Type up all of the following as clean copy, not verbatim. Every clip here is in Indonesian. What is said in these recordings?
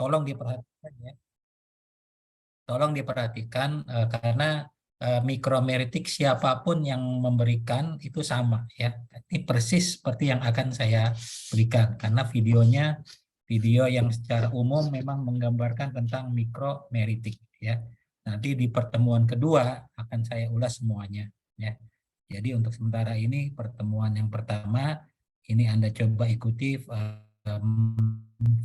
tolong diperhatikan ya. Tolong diperhatikan karena mikromeritik siapapun yang memberikan itu sama ya. Ini persis seperti yang akan saya berikan karena videonya video yang secara umum memang menggambarkan tentang mikromeritik ya. Nanti di pertemuan kedua akan saya ulas semuanya ya. Jadi untuk sementara ini pertemuan yang pertama ini Anda coba ikuti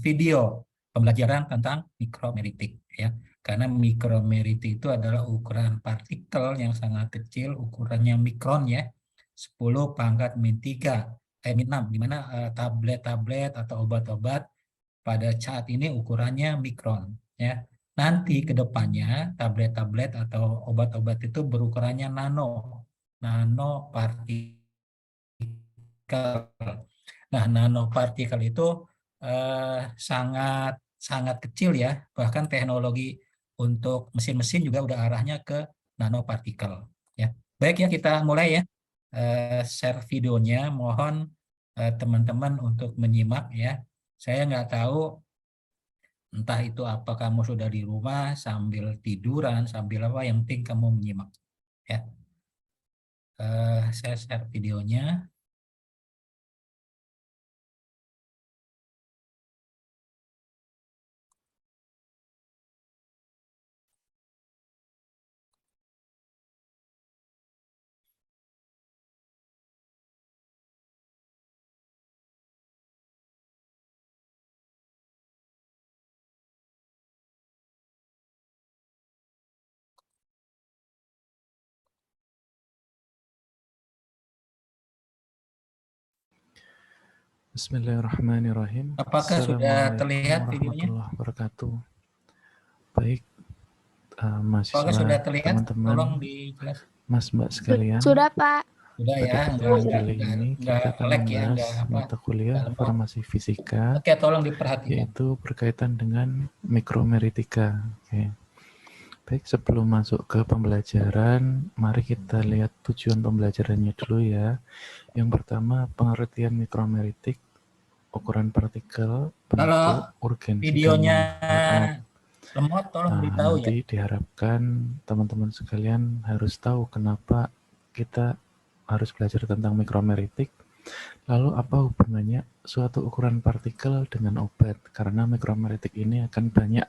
video pembelajaran tentang mikromeritik ya. Karena mikromeriti itu adalah ukuran partikel yang sangat kecil, ukurannya mikron ya, 10 pangkat min 3, min 6, di mana tablet-tablet atau obat-obat pada saat ini ukurannya mikron ya. Nanti ke depannya tablet-tablet atau obat-obat itu berukurannya nanopartikel. Nah, nanopartikel itu sangat sangat kecil ya, bahkan teknologi untuk mesin-mesin juga udah arahnya ke nanopartikel ya. Baik ya, kita mulai ya. Share videonya, mohon teman-teman untuk menyimak ya. Saya nggak tahu entah itu apa kamu sudah di rumah sambil tiduran, sambil apa, yang penting kamu menyimak ya. Saya share videonya. Bismillahirrahmanirrahim. Apakah sudah Assalamualaikum terlihat videonya? warahmatullahi wabarakatuh. Baik, Apakah mahasiswa, sudah terlihat? Tolong teman-teman, dijelas. Mas mbak sekalian, Sudah, Pak. Sudah ya, pada pertemuan kali ini enggak kita akan lag ya, membahas enggak apa, mata kuliah lemot. farmasi fisika, Oke, tolong diperhatikan. yaitu berkaitan dengan mikromeritika. Oke. Baik, sebelum masuk ke pembelajaran, mari kita lihat tujuan pembelajarannya dulu ya. Yang pertama, pengertian mikromeritik, ukuran partikel, bentuk, urgensi, Videonya dan manfaat. lemot, tolong beritahu ya. Nanti diharapkan teman-teman sekalian harus tahu kenapa kita harus belajar tentang mikromeritik. Lalu apa hubungannya suatu ukuran partikel dengan obat? Karena mikromeritik ini akan banyak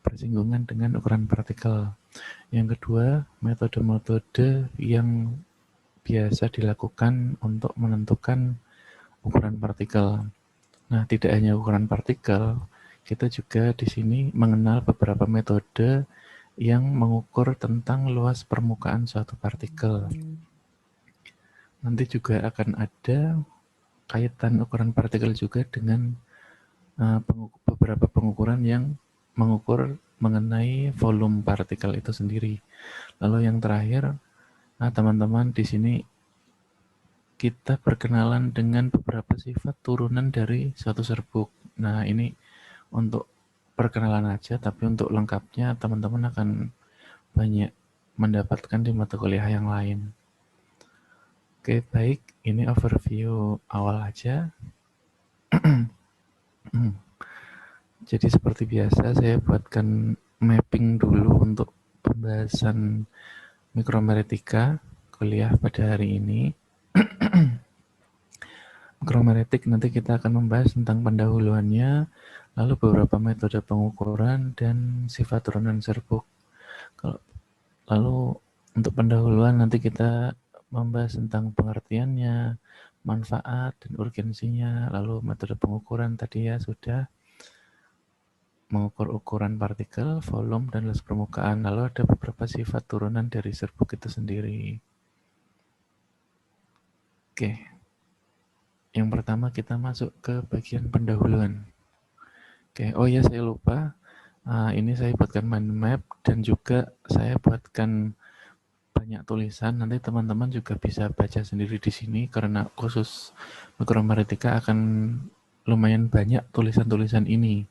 bersinggungan dengan ukuran partikel. Yang kedua, metode-metode yang biasa dilakukan untuk menentukan ukuran partikel. Nah, tidak hanya ukuran partikel, kita juga di sini mengenal beberapa metode yang mengukur tentang luas permukaan suatu partikel. Nanti juga akan ada kaitan ukuran partikel juga dengan beberapa pengukuran yang mengukur mengenai volume partikel itu sendiri. Lalu yang terakhir, teman-teman di sini kita berkenalan dengan beberapa sifat turunan dari suatu serbuk. Nah, ini untuk perkenalan aja, tapi untuk lengkapnya teman-teman akan banyak mendapatkan di mata kuliah yang lain. Oke, baik. Ini overview awal aja. Jadi seperti biasa, saya buatkan mapping dulu untuk pembahasan mikromeritika kuliah pada hari ini. Mikromeritik nanti kita akan membahas tentang pendahuluannya, lalu beberapa metode pengukuran, dan sifat turunan serbuk. Lalu untuk pendahuluan nanti kita membahas tentang pengertiannya, manfaat, dan urgensinya. Lalu metode pengukuran tadi ya sudah mengukur ukuran partikel, volume, dan luas permukaan. Lalu ada beberapa sifat turunan dari serbuk itu sendiri. Oke. Yang pertama kita masuk ke bagian pendahuluan. Oke, oh ya saya lupa. Ini saya buatkan mind map dan juga saya buatkan banyak tulisan. Nanti teman-teman juga bisa baca sendiri di sini karena khusus mikromeritika akan lumayan banyak tulisan-tulisan ini.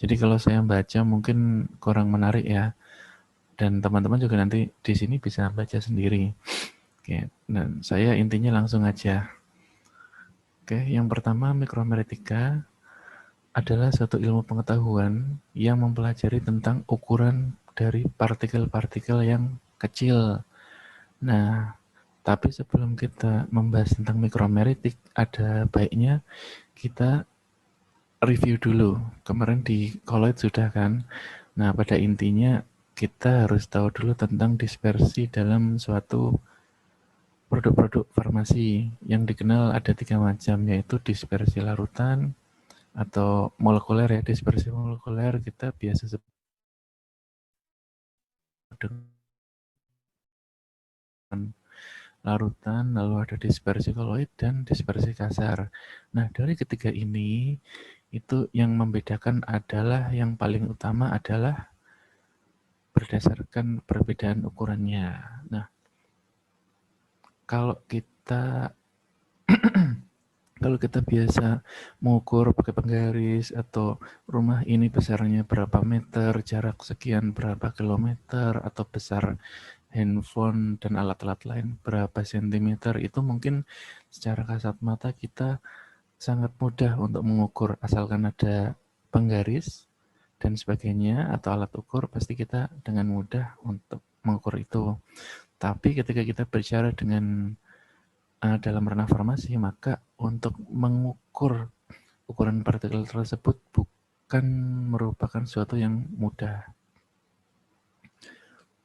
Jadi kalau saya baca mungkin kurang menarik ya. Dan teman-teman juga nanti di sini bisa baca sendiri. Oke, dan saya intinya langsung aja. Oke, yang pertama mikromeritika adalah suatu ilmu pengetahuan yang mempelajari tentang ukuran dari partikel-partikel yang kecil. Nah, tapi sebelum kita membahas tentang mikromeritik, ada baiknya kita review dulu. Kemarin di Koloid sudah kan? Nah, pada intinya kita harus tahu dulu tentang dispersi dalam suatu produk-produk farmasi yang dikenal ada 3 macam, yaitu dispersi larutan atau molekuler ya. Dispersi molekuler kita biasa sebut dengan larutan, lalu ada dispersi koloid dan dispersi kasar. Nah, dari ketiga ini, itu yang membedakan adalah yang paling utama adalah berdasarkan perbedaan ukurannya. Nah, kalau kita kalau kita biasa mengukur pakai penggaris atau rumah ini besarnya berapa meter, jarak sekian berapa kilometer, atau besar handphone dan alat-alat lain berapa sentimeter, itu mungkin secara kasat mata kita sangat mudah untuk mengukur asalkan ada penggaris dan sebagainya atau alat ukur, pasti kita dengan mudah untuk mengukur itu. Tapi ketika kita bicara dengan dalam ranah farmasi, maka untuk mengukur ukuran partikel tersebut bukan merupakan sesuatu yang mudah.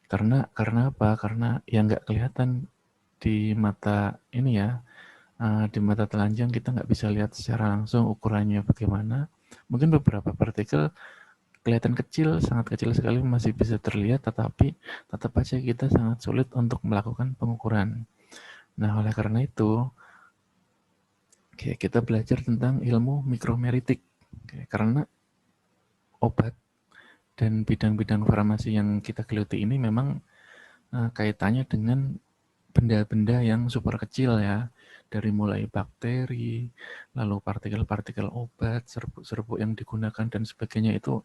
Karena apa? Karena yang nggak kelihatan di mata ini ya, di mata telanjang kita nggak bisa lihat secara langsung ukurannya bagaimana. Mungkin beberapa partikel kelihatan kecil, sangat kecil sekali masih bisa terlihat, tetapi tetap aja kita sangat sulit untuk melakukan pengukuran. Nah, oleh karena itu, kita belajar tentang ilmu mikromeritik. Karena obat dan bidang-bidang farmasi yang kita geluti ini memang kaitannya dengan benda-benda yang super kecil ya. Dari mulai bakteri, lalu partikel-partikel obat, serbuk-serbuk yang digunakan dan sebagainya itu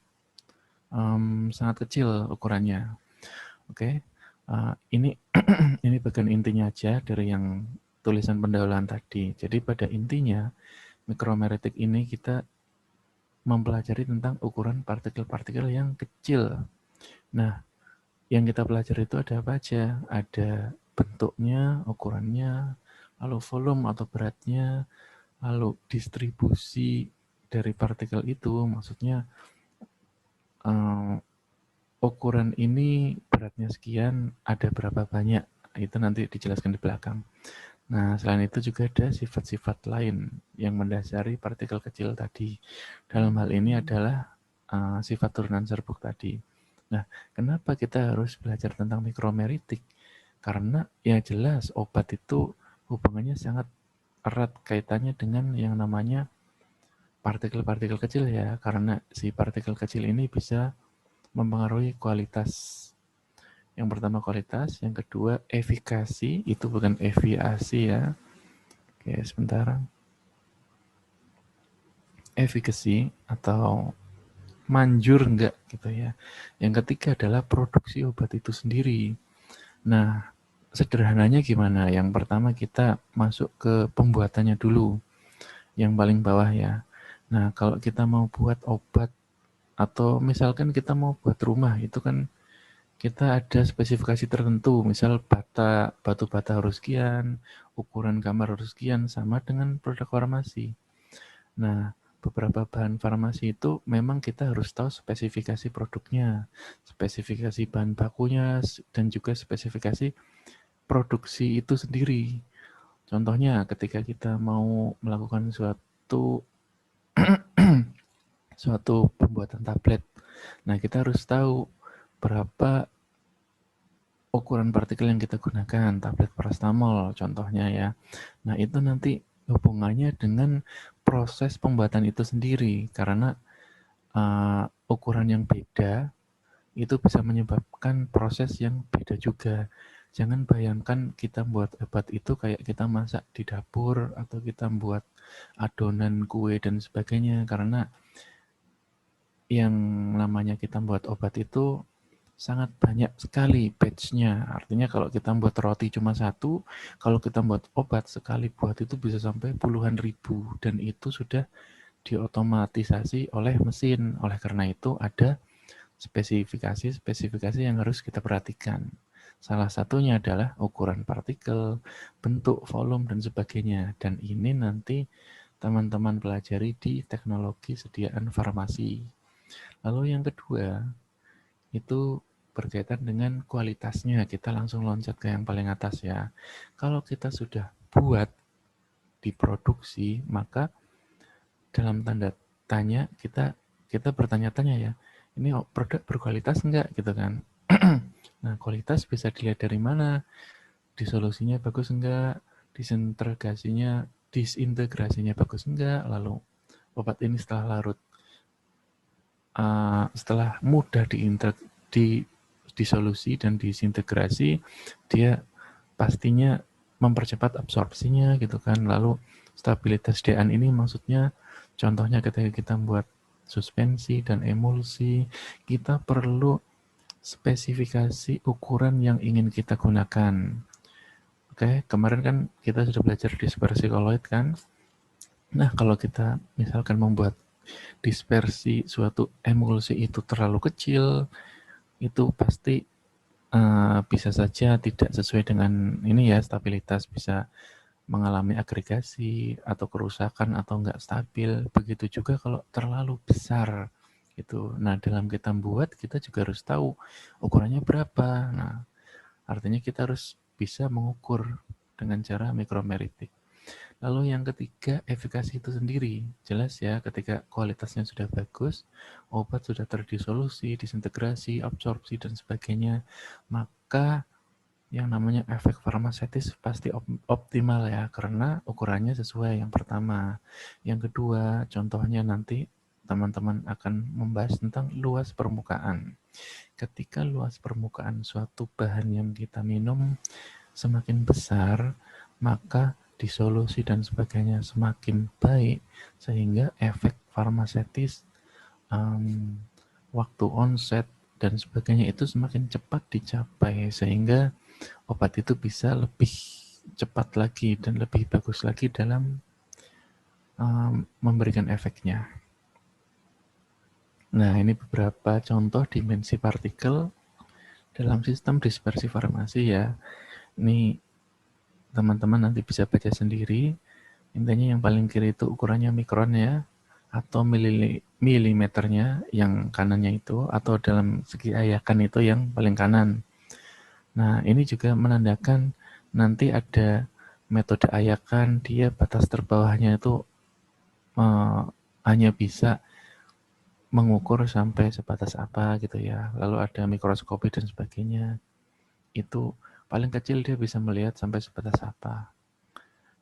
sangat kecil ukurannya. Oke, ini ini bagian intinya aja dari yang tulisan pendahuluan tadi. Jadi pada intinya mikromeritik ini kita mempelajari tentang ukuran partikel-partikel yang kecil. Nah, yang kita pelajari itu ada apa aja? Ada bentuknya, ukurannya, lalu volume atau beratnya, lalu distribusi dari partikel itu, maksudnya ukuran ini beratnya sekian, ada berapa banyak, itu nanti dijelaskan di belakang. Nah, selain itu juga ada sifat-sifat lain yang mendasari partikel kecil tadi. Dalam hal ini adalah sifat turunan serbuk tadi. Nah, kenapa kita harus belajar tentang mikromeritik? Karena ya jelas obat itu hubungannya sangat erat kaitannya dengan yang namanya partikel-partikel kecil ya, karena si partikel kecil ini bisa mempengaruhi kualitas. Yang pertama kualitas, yang kedua efikasi, itu bukan eviasi ya. Oke, sebentar. Efikasi atau manjur enggak gitu ya. Yang ketiga adalah produksi obat itu sendiri. Nah, sederhananya gimana? Yang pertama kita masuk ke pembuatannya dulu. Yang paling bawah ya. Nah, kalau kita mau buat obat atau misalkan kita mau buat rumah, itu kan kita ada spesifikasi tertentu, misal batu bata harus sekian, ukuran kamar harus sekian, sama dengan produk farmasi. Nah, beberapa bahan farmasi itu memang kita harus tahu spesifikasi produknya, spesifikasi bahan bakunya, dan juga spesifikasi produksi itu sendiri. Contohnya ketika kita mau melakukan suatu pembuatan tablet, nah kita harus tahu berapa ukuran partikel yang kita gunakan, tablet paracetamol contohnya ya. Nah, itu nanti hubungannya dengan proses pembuatan itu sendiri, karena ukuran yang beda itu bisa menyebabkan proses yang beda juga. Jangan bayangkan kita buat obat itu kayak kita masak di dapur atau kita buat adonan kue dan sebagainya, karena yang namanya kita buat obat itu sangat banyak sekali batch-nya. Artinya kalau kita buat roti cuma satu, kalau kita buat obat sekali buat itu bisa sampai puluhan ribu, dan itu sudah diotomatisasi oleh mesin. Oleh karena itu ada spesifikasi yang harus kita perhatikan. Salah satunya adalah ukuran partikel, bentuk, volume, dan sebagainya. Dan ini nanti teman-teman pelajari di teknologi sediaan farmasi. Lalu yang kedua, itu berkaitan dengan kualitasnya. Kita langsung loncat ke yang paling atas ya. Kalau kita sudah buat diproduksi, maka dalam tanda tanya kita bertanya-tanya ya, ini produk berkualitas enggak gitu kan. Nah, kualitas bisa dilihat dari mana? Disolusinya bagus enggak? Disintegrasinya bagus enggak? Lalu obat ini setelah larut, setelah mudah disolusi dan disintegrasi, dia pastinya mempercepat absorpsinya gitu kan. Lalu stabilitas DN ini maksudnya contohnya ketika kita membuat suspensi dan emulsi, kita perlu spesifikasi ukuran yang ingin kita gunakan. Oke, kemarin kan kita sudah belajar dispersi koloid kan. Nah, kalau kita misalkan membuat dispersi suatu emulsi itu terlalu kecil, itu pasti bisa saja tidak sesuai dengan ini ya, stabilitas, bisa mengalami agregasi atau kerusakan atau enggak stabil. Begitu juga kalau terlalu besar gitu. Nah, dalam kita buat kita juga harus tahu ukurannya berapa. Nah, artinya kita harus bisa mengukur dengan cara mikromeritik. Lalu yang ketiga, efikasi itu sendiri. Jelas ya, ketika kualitasnya sudah bagus, obat sudah terdisolusi, disintegrasi, absorpsi, dan sebagainya, maka yang namanya efek farmaseutis pasti optimal ya, karena ukurannya sesuai yang pertama. Yang kedua, contohnya nanti teman-teman akan membahas tentang luas permukaan. Ketika luas permukaan suatu bahan yang kita minum semakin besar, maka disolusi dan sebagainya semakin baik, sehingga efek farmaseutis, waktu onset, dan sebagainya itu semakin cepat dicapai, sehingga obat itu bisa lebih cepat lagi dan lebih bagus lagi dalam memberikan efeknya. Nah, ini beberapa contoh dimensi partikel dalam sistem dispersi farmasi ya. Ini teman-teman nanti bisa baca sendiri. Intinya yang paling kiri itu ukurannya mikron ya, atau milimeternya yang kanannya itu, atau dalam segi ayakan itu yang paling kanan. Nah, ini juga menandakan nanti ada metode ayakan, dia batas terbawahnya itu hanya bisa mengukur sampai sebatas apa gitu ya. Lalu ada mikroskopi dan sebagainya. Itu paling kecil dia bisa melihat sampai sebatas apa.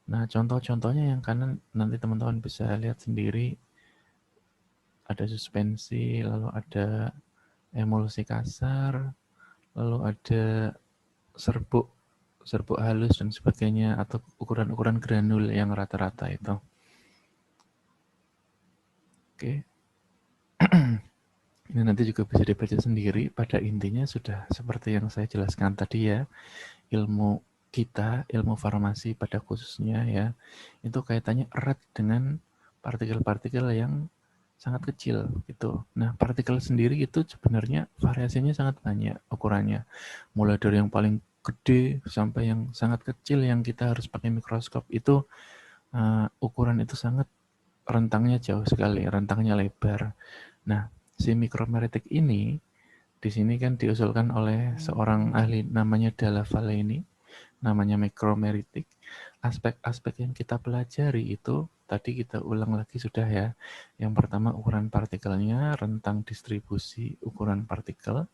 Nah, contoh-contohnya yang kanan nanti teman-teman bisa lihat sendiri. Ada suspensi, lalu ada emulsi kasar, lalu ada serbuk halus dan sebagainya, atau ukuran-ukuran granul yang rata-rata itu. Oke. Ini nanti juga bisa dibaca sendiri. Pada intinya sudah seperti yang saya jelaskan tadi ya. Ilmu kita, ilmu farmasi pada khususnya ya, itu kaitannya erat dengan partikel-partikel yang sangat kecil gitu. Nah, partikel sendiri itu sebenarnya variasinya sangat banyak ukurannya. Mulai dari yang paling gede sampai yang sangat kecil yang kita harus pakai mikroskop itu, ukuran itu sangat rentangnya jauh sekali, rentangnya lebar. Nah, si mikromeritik ini di sini kan diusulkan oleh seorang ahli namanya Dalla Valle ini, namanya mikromeritik. Aspek-aspek yang kita pelajari itu tadi kita ulang lagi sudah ya. Yang pertama ukuran partikelnya, rentang distribusi ukuran partikel,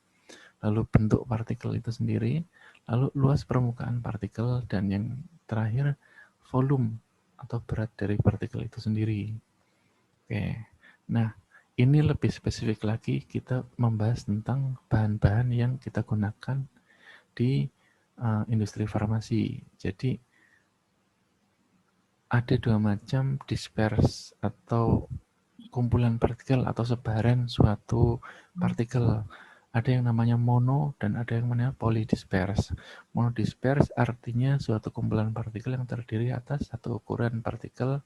lalu bentuk partikel itu sendiri, lalu luas permukaan partikel, dan yang terakhir volume atau berat dari partikel itu sendiri. Oke. Nah, ini lebih spesifik lagi kita membahas tentang bahan-bahan yang kita gunakan di industri farmasi. Jadi ada dua macam dispers atau kumpulan partikel atau sebaran suatu partikel. Ada yang namanya mono dan ada yang namanya polydisperse. Monodisperse artinya suatu kumpulan partikel yang terdiri atas satu ukuran partikel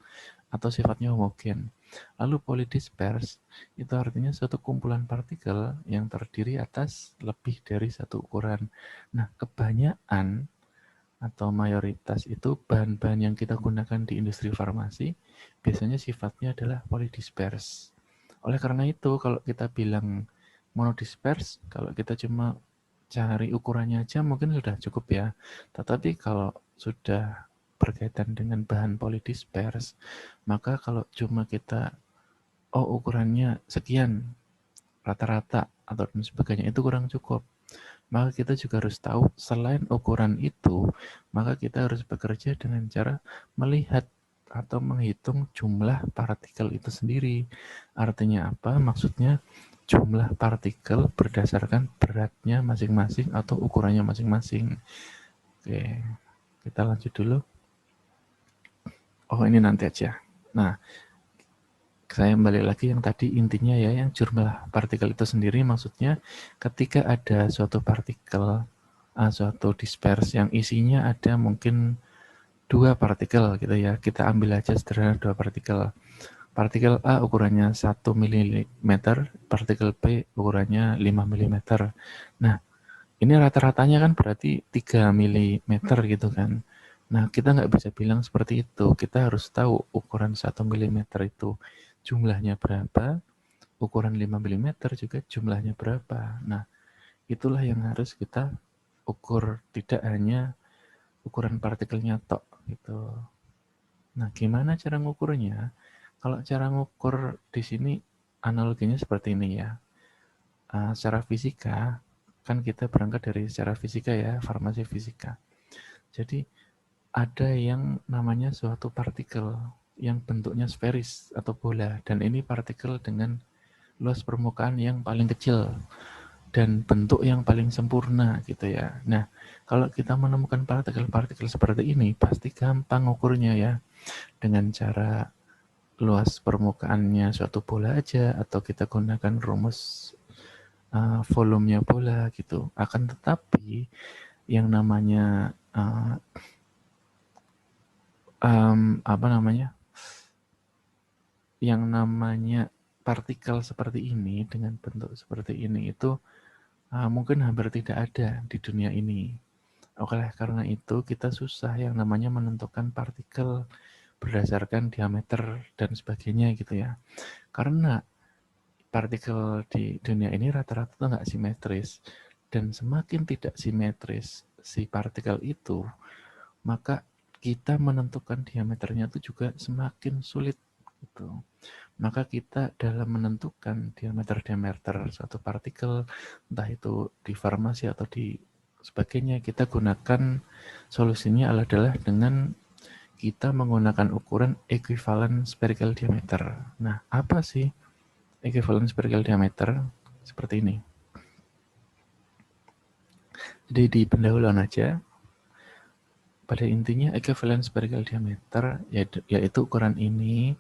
atau sifatnya homogen. Lalu polydisperse itu artinya suatu kumpulan partikel yang terdiri atas lebih dari satu ukuran. Nah, kebanyakan atau mayoritas itu bahan-bahan yang kita gunakan di industri farmasi biasanya sifatnya adalah polydisperse. Oleh karena itu, kalau kita bilang monodisperse, kalau kita cuma cari ukurannya aja mungkin sudah cukup ya. Tetapi kalau sudah berkaitan dengan bahan polydisperse, maka kalau cuma kita, oh ukurannya sekian, rata-rata, atau dan sebagainya, itu kurang cukup. Maka kita juga harus tahu selain ukuran itu, maka kita harus bekerja dengan cara melihat atau menghitung jumlah partikel itu sendiri. Artinya apa? Maksudnya jumlah partikel berdasarkan beratnya masing-masing atau ukurannya masing-masing. Oke, kita lanjut dulu. Oh, ini nanti aja. Nah, saya balik lagi yang tadi intinya ya, yang jumlah partikel itu sendiri maksudnya ketika ada suatu partikel, suatu disperse yang isinya ada mungkin 2 partikel gitu ya, kita ambil aja sederhana 2 partikel. Partikel A ukurannya 1 mm, partikel B ukurannya 5 mm. Nah, ini rata-ratanya kan berarti 3 mm gitu kan. Nah, kita nggak bisa bilang seperti itu. Kita harus tahu ukuran 1 mm itu jumlahnya berapa, ukuran 5 mm juga jumlahnya berapa. Nah, itulah yang harus kita ukur, tidak hanya ukuran partikelnya tok gitu. Nah, gimana cara ngukurnya? Kalau cara ngukur di sini analoginya seperti ini ya. Secara fisika, kan kita berangkat dari secara fisika ya, farmasi fisika. Jadi, ada yang namanya suatu partikel yang bentuknya sferis atau bola, dan ini partikel dengan luas permukaan yang paling kecil dan bentuk yang paling sempurna gitu ya. Nah, kalau kita menemukan partikel-partikel seperti ini, pasti gampang ukurnya ya, dengan cara luas permukaannya suatu bola aja, atau kita gunakan rumus volumenya bola gitu. Akan tetapi yang namanya apa namanya? Yang namanya partikel seperti ini dengan bentuk seperti ini itu mungkin hampir tidak ada di dunia ini. Oleh karena itu kita susah yang namanya menentukan partikel berdasarkan diameter dan sebagainya gitu ya. Karena partikel di dunia ini rata-rata tuh nggak simetris, dan semakin tidak simetris si partikel itu, maka kita menentukan diameternya itu juga semakin sulit gitu. Maka kita dalam menentukan diameter suatu partikel, entah itu di farmasi atau di sebagainya, kita gunakan solusinya adalah dengan kita menggunakan ukuran equivalent spherical diameter. Nah, apa sih equivalent spherical diameter? Seperti ini. Jadi di pendahuluan aja, pada intinya equivalent spherical diameter yaitu ukuran ini,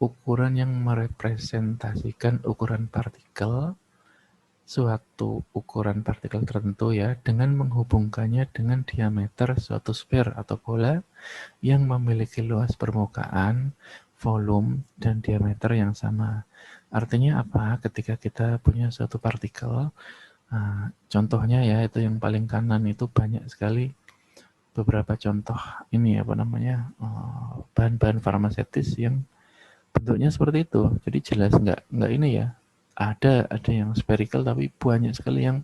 ukuran yang merepresentasikan ukuran partikel, suatu ukuran partikel tertentu ya, dengan menghubungkannya dengan diameter suatu sphere atau bola yang memiliki luas permukaan, volume, dan diameter yang sama. Artinya apa? Ketika kita punya suatu partikel, contohnya ya, itu yang paling kanan itu banyak sekali beberapa contoh ini apa namanya bahan-bahan farmaseutis yang bentuknya seperti itu. Jadi jelas nggak ini ya. Ada yang spherical tapi banyak sekali yang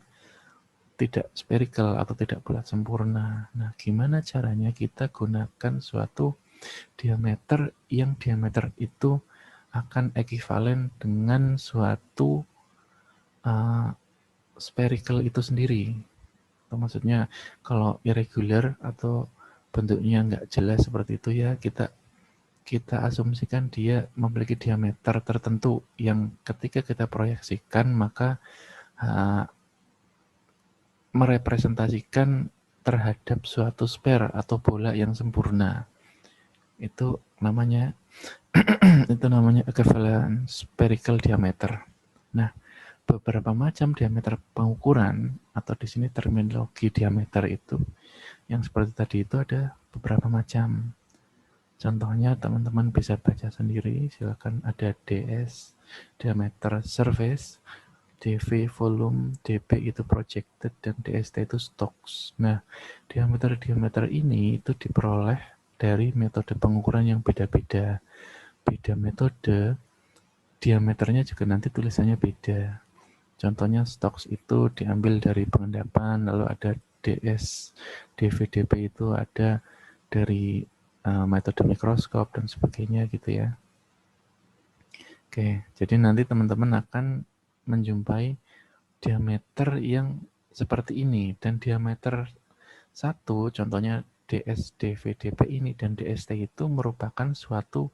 tidak spherical atau tidak bulat sempurna. Nah, gimana caranya kita gunakan suatu diameter yang diameter itu akan ekivalen dengan suatu spherical itu sendiri. Atau maksudnya kalau irregular atau bentuknya nggak jelas seperti itu ya, kita asumsikan dia memiliki diameter tertentu yang ketika kita proyeksikan maka merepresentasikan terhadap suatu sphere atau bola yang sempurna. Itu namanya equivalent spherical diameter. Nah, beberapa macam diameter pengukuran, atau di sini terminologi diameter itu yang seperti tadi itu ada beberapa macam. Contohnya teman-teman bisa baca sendiri, silakan ada DS, diameter surface, DV volume, DP itu projected, dan DST itu stocks. Nah, diameter-diameter ini itu diperoleh dari metode pengukuran yang beda-beda. Beda metode, diameternya juga nanti tulisannya beda. Contohnya stocks itu diambil dari pengendapan, lalu ada DS, DVDP itu ada dari metode mikroskop dan sebagainya gitu ya. Oke, jadi nanti teman-teman akan menjumpai diameter yang seperti ini, dan diameter satu, contohnya DS, DVDP ini dan DST itu merupakan suatu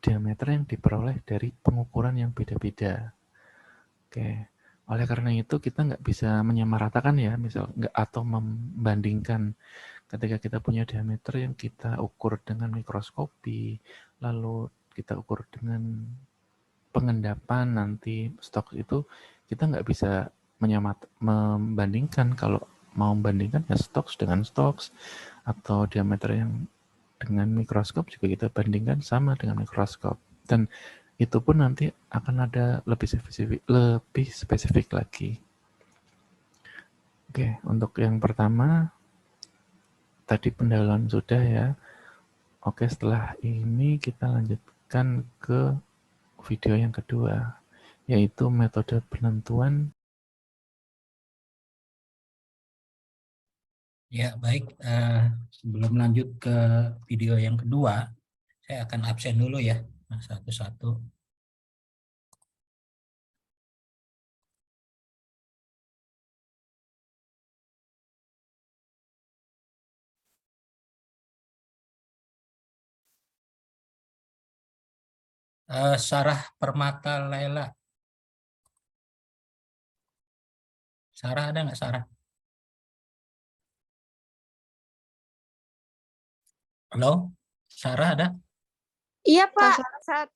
diameter yang diperoleh dari pengukuran yang beda-beda. Oke, oleh karena itu kita nggak bisa menyamaratakan ya, misal nggak, atau membandingkan ketika kita punya diameter yang kita ukur dengan mikroskopi, lalu kita ukur dengan pengendapan nanti stok itu, kita nggak bisa membandingkan. Kalau mau membandingkan ya stocks dengan stocks, atau diameter yang dengan mikroskop juga kita bandingkan sama dengan mikroskop, dan itu pun nanti akan ada lebih spesifik lagi. Oke, untuk yang pertama tadi pendalaman sudah ya. Oke, setelah ini kita lanjutkan ke video yang kedua, yaitu metode penentuan. Ya, baik. Sebelum lanjut ke video yang kedua, saya akan absen dulu ya, satu-satu. Sarah Permata Laila. Sarah ada nggak, Sarah? Halo? Sarah ada? Iya Pak. Sarah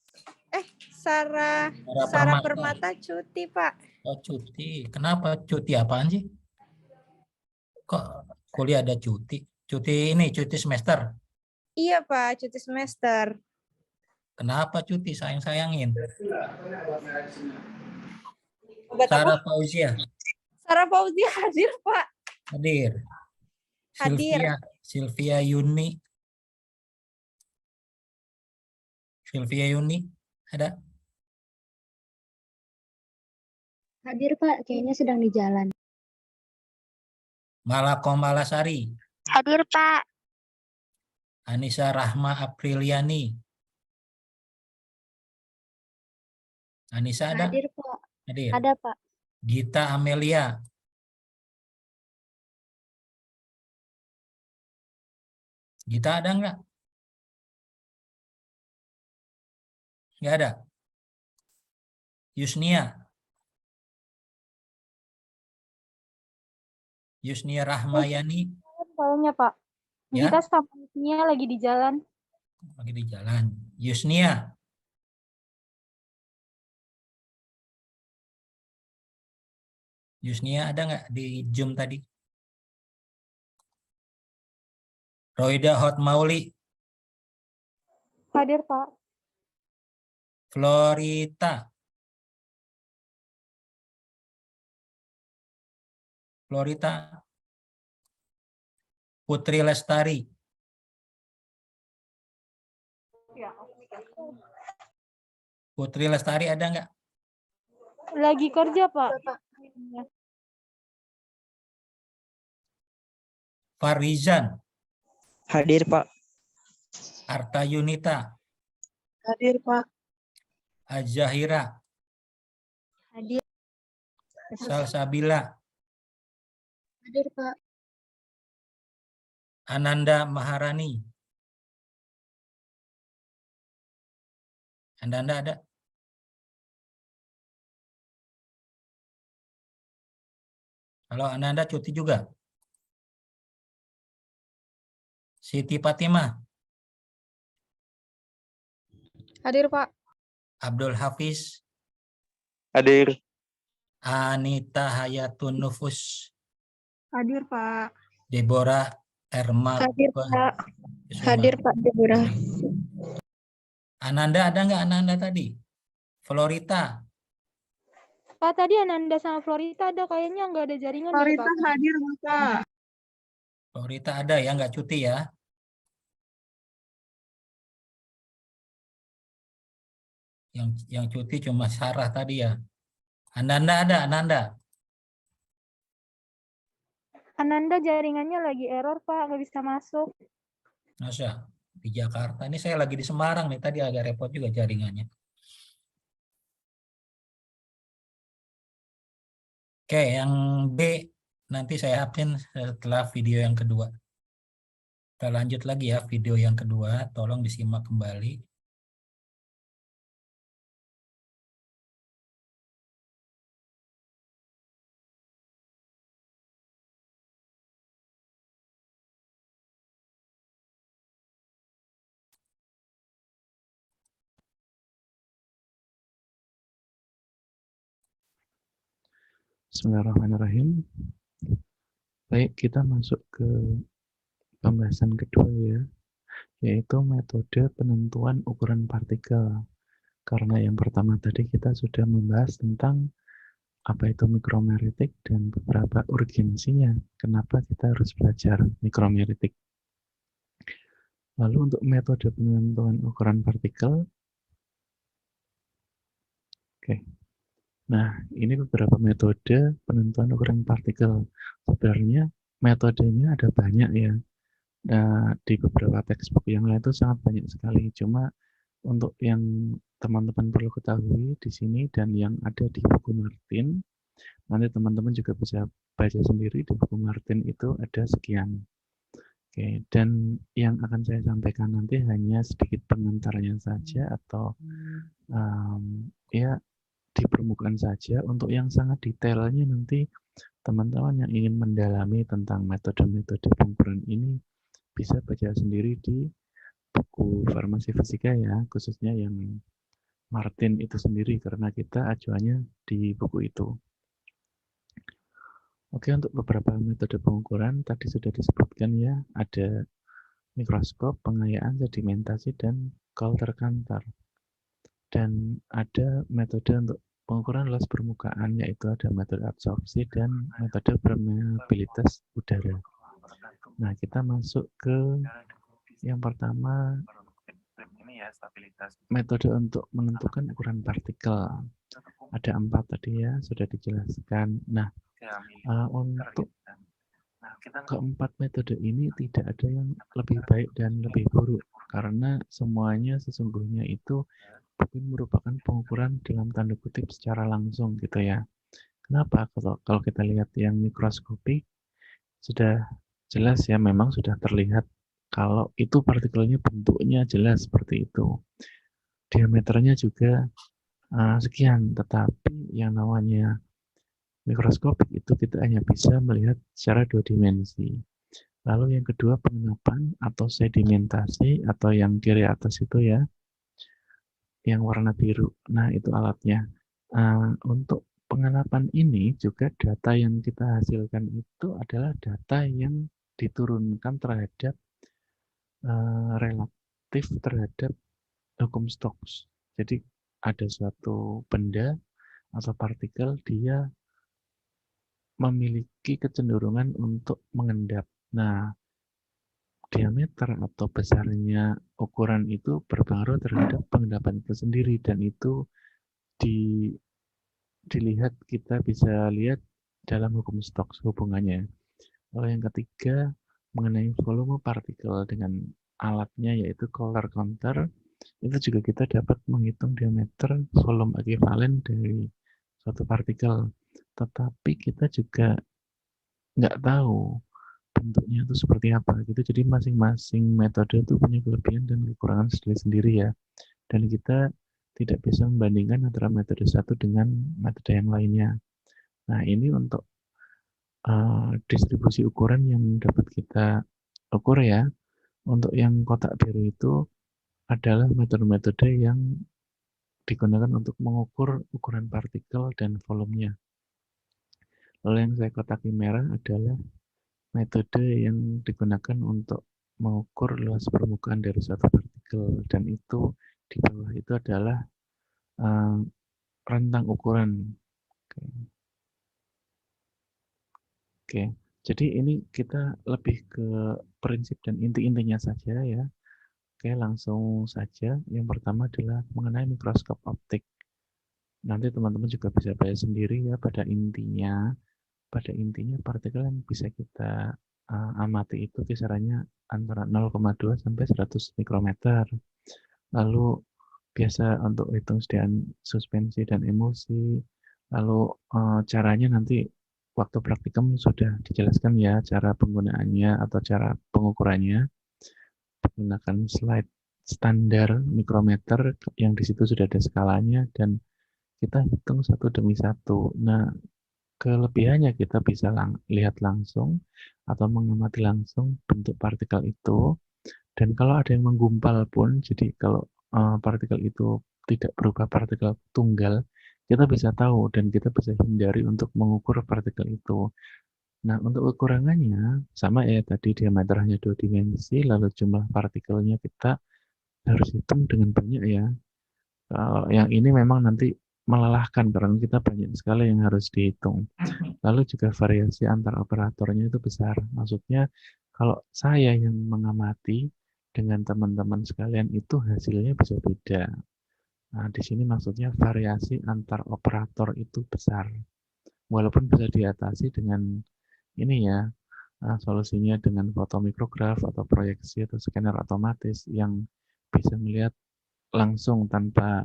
Sarah Sarah Permata. Permata cuti Pak. Oh, cuti. Kenapa cuti apaan sih? Kok kuliah ada cuti? Cuti ini, cuti semester. Iya Pak, cuti semester. Kenapa cuti? Sayang-sayangin. Obat Sarah apa? Fauzia. Sarah Fauzia hadir Pak. Hadir. Hadir. Sylvia Yuni. Sylvia Yuni ada? Hadir Pak, kayaknya sedang di jalan. Malakom Malasari. Hadir Pak. Anissa Rahma Apriliani. Anissa ada? Hadir Pak. Hadir. Ada Pak. Gita Amelia. Gita ada nggak? Nggak ada. Yusnia. Yusnia Rahmayani. Soalnya Pak. Ya. Kita sama Yusnia lagi di jalan. Lagi di jalan. Yusnia. Yusnia ada nggak di Zoom tadi? Roida Hotmauli. Hadir Pak. Florita. Florita. Putri Lestari. Putri Lestari ada nggak? Lagi kerja Pak. Farizan. Hadir Pak. Arta Yunita. Hadir Pak. Azahira. Hadir. Salsabila. Hadir Pak. Ananda Maharani. Ananda ada? Kalau Ananda cuti juga. Siti Fatimah. Hadir Pak. Abdul Hafiz. Hadir. Anita Hayatun Nufus, Hadir, Pak. Deborah Erma Hadir, Pak. Kusuma. Hadir, Pak Deborah. Ananda ada nggak Ananda tadi? Florita, Pak, tadi Ananda sama Florita ada kayaknya nggak ada jaringan deh, Florita Pak. hadir, Bapak. Florita ada ya, nggak cuti ya? Yang cuti cuma Sarah tadi ya. Ananda ada, Ananda. Ananda jaringannya lagi error, Pak, nggak bisa masuk. Masa di Jakarta ini saya lagi di Semarang nih, tadi agak repot juga jaringannya. Oke, yang B nanti saya upin setelah video yang kedua. Kita lanjut lagi ya video yang kedua, tolong disimak kembali. Bismillahirrahmanirrahim. Baik, kita masuk ke pembahasan kedua ya, yaitu metode penentuan ukuran partikel. Karena yang pertama tadi kita sudah membahas tentang apa itu mikromeritik dan beberapa urgensinya. Kenapa kita harus belajar mikromeritik. Lalu untuk metode penentuan ukuran partikel, oke. Nah, ini beberapa metode penentuan ukuran partikel. Sebenarnya metodenya ada banyak ya. Nah, di beberapa textbook yang lain itu sangat banyak sekali. Cuma untuk yang teman-teman perlu ketahui di sini dan yang ada di buku Martin, nanti teman-teman juga bisa baca sendiri di buku Martin itu ada sekian. Oke, dan yang akan saya sampaikan nanti hanya sedikit pengantarnya saja atau ya di permukaan saja. Untuk yang sangat detailnya nanti teman-teman yang ingin mendalami tentang metode-metode pengukuran ini bisa baca sendiri di buku farmasi fisika ya, khususnya yang Martin itu sendiri karena kita acuannya di buku itu. Oke, untuk beberapa metode pengukuran tadi sudah disebutkan ya, ada mikroskop, pengayaan, sedimentasi, dan Coulter-Kantor. Dan ada metode untuk pengukuran luas permukaan, yaitu ada metode absorpsi dan metode permeabilitas udara. Nah, kita masuk ke yang pertama, metode untuk menentukan ukuran partikel. Ada 4 tadi ya, sudah dijelaskan. Nah, untuk keempat metode ini tidak ada yang lebih baik dan lebih buruk, karena semuanya sesungguhnya itu bukan merupakan pengukuran dalam tanda kutip secara langsung gitu ya. Kenapa? Kalau kita lihat yang mikroskopik sudah jelas ya, memang sudah terlihat kalau itu partikelnya bentuknya jelas seperti itu. Diameternya juga sekian, tetapi yang namanya mikroskopik itu kita hanya bisa melihat secara 2 dimensi. Lalu yang kedua pengenapan atau sedimentasi atau yang kiri atas itu ya, yang warna biru. Nah, itu alatnya. Untuk pengenapan ini juga data yang kita hasilkan itu adalah data yang diturunkan terhadap relatif terhadap hukum Stokes. Jadi ada suatu benda atau partikel dia memiliki kecenderungan untuk mengendap. Nah, diameter atau besarnya ukuran itu berpengaruh terhadap pengendapan itu sendiri dan itu dilihat, kita bisa lihat dalam hukum Stokes hubungannya. Lalu yang ketiga mengenai volume partikel dengan alatnya yaitu Coulter-Kantor, itu juga kita dapat menghitung diameter volume ekuivalen dari suatu partikel. Tetapi kita juga nggak tahu bentuknya itu seperti apa gitu. Jadi masing-masing metode itu punya kelebihan dan kekurangan sendiri-sendiri ya. Dan kita tidak bisa membandingkan antara metode satu dengan metode yang lainnya. Nah, ini untuk distribusi ukuran yang dapat kita ukur ya. Untuk yang kotak biru itu adalah metode-metode yang digunakan untuk mengukur ukuran partikel dan volumenya. Lalu yang saya kotaki merah adalah metode yang digunakan untuk mengukur luas permukaan dari suatu partikel, dan itu di bawah itu adalah rentang ukuran. Oke, jadi ini kita lebih ke prinsip dan inti-intinya saja ya. Oke, langsung saja. Yang pertama adalah mengenai mikroskop optik. Nanti teman-teman juga bisa baca sendiri ya, pada intinya partikel yang bisa kita amati itu kisarannya antara 0,2 sampai 100 mikrometer. Lalu biasa untuk hitung sediaan suspensi dan emulsi. Lalu caranya nanti waktu praktikum sudah dijelaskan ya, cara penggunaannya atau cara pengukurannya. Menggunakan slide standar mikrometer yang di situ sudah ada skalanya dan kita hitung satu demi satu. Nah, kelebihannya kita bisa lihat langsung atau mengamati langsung bentuk partikel itu. Dan kalau ada yang menggumpal pun, jadi kalau partikel itu tidak berupa partikel tunggal, kita bisa tahu dan kita bisa hindari untuk mengukur partikel itu. Nah, untuk ukurannya sama ya, tadi diameter hanya 2 dimensi, lalu jumlah partikelnya kita harus hitung dengan banyak ya. Yang ini memang nanti melelahkan karena kita banyak sekali yang harus dihitung. Lalu juga variasi antar operatornya itu besar. Maksudnya kalau saya yang mengamati dengan teman-teman sekalian itu hasilnya bisa beda. Nah, di sini maksudnya variasi antar operator itu besar. Walaupun bisa diatasi dengan ini ya, solusinya dengan fotomikrograf atau proyeksi atau scanner otomatis yang bisa melihat langsung tanpa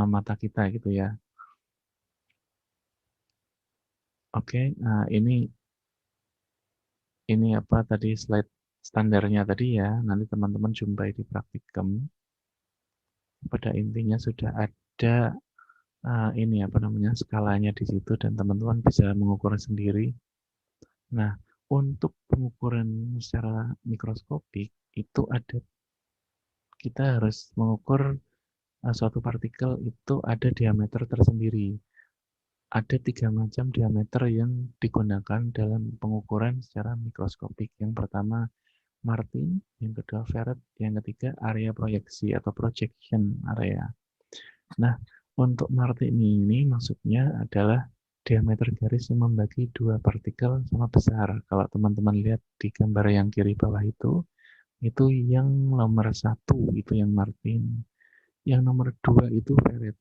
mata kita gitu ya. Oke, nah ini apa tadi slide standarnya tadi ya, nanti teman-teman jumpai di praktikum. Pada intinya sudah ada ini apa namanya skalanya di situ dan teman-teman bisa mengukur sendiri. Nah, untuk pengukuran secara mikroskopik itu kita harus mengukur suatu partikel itu ada diameter tersendiri. Ada 3 macam diameter yang digunakan dalam pengukuran secara mikroskopik. Yang pertama Martin, yang kedua Ferret, yang ketiga area proyeksi atau projection area. Nah, untuk Martin ini maksudnya adalah diameter garis yang membagi 2 partikel sama besar. Kalau teman-teman lihat di gambar yang kiri bawah itu yang nomor 1 itu yang Martin. Yang nomor 2 itu Ferret,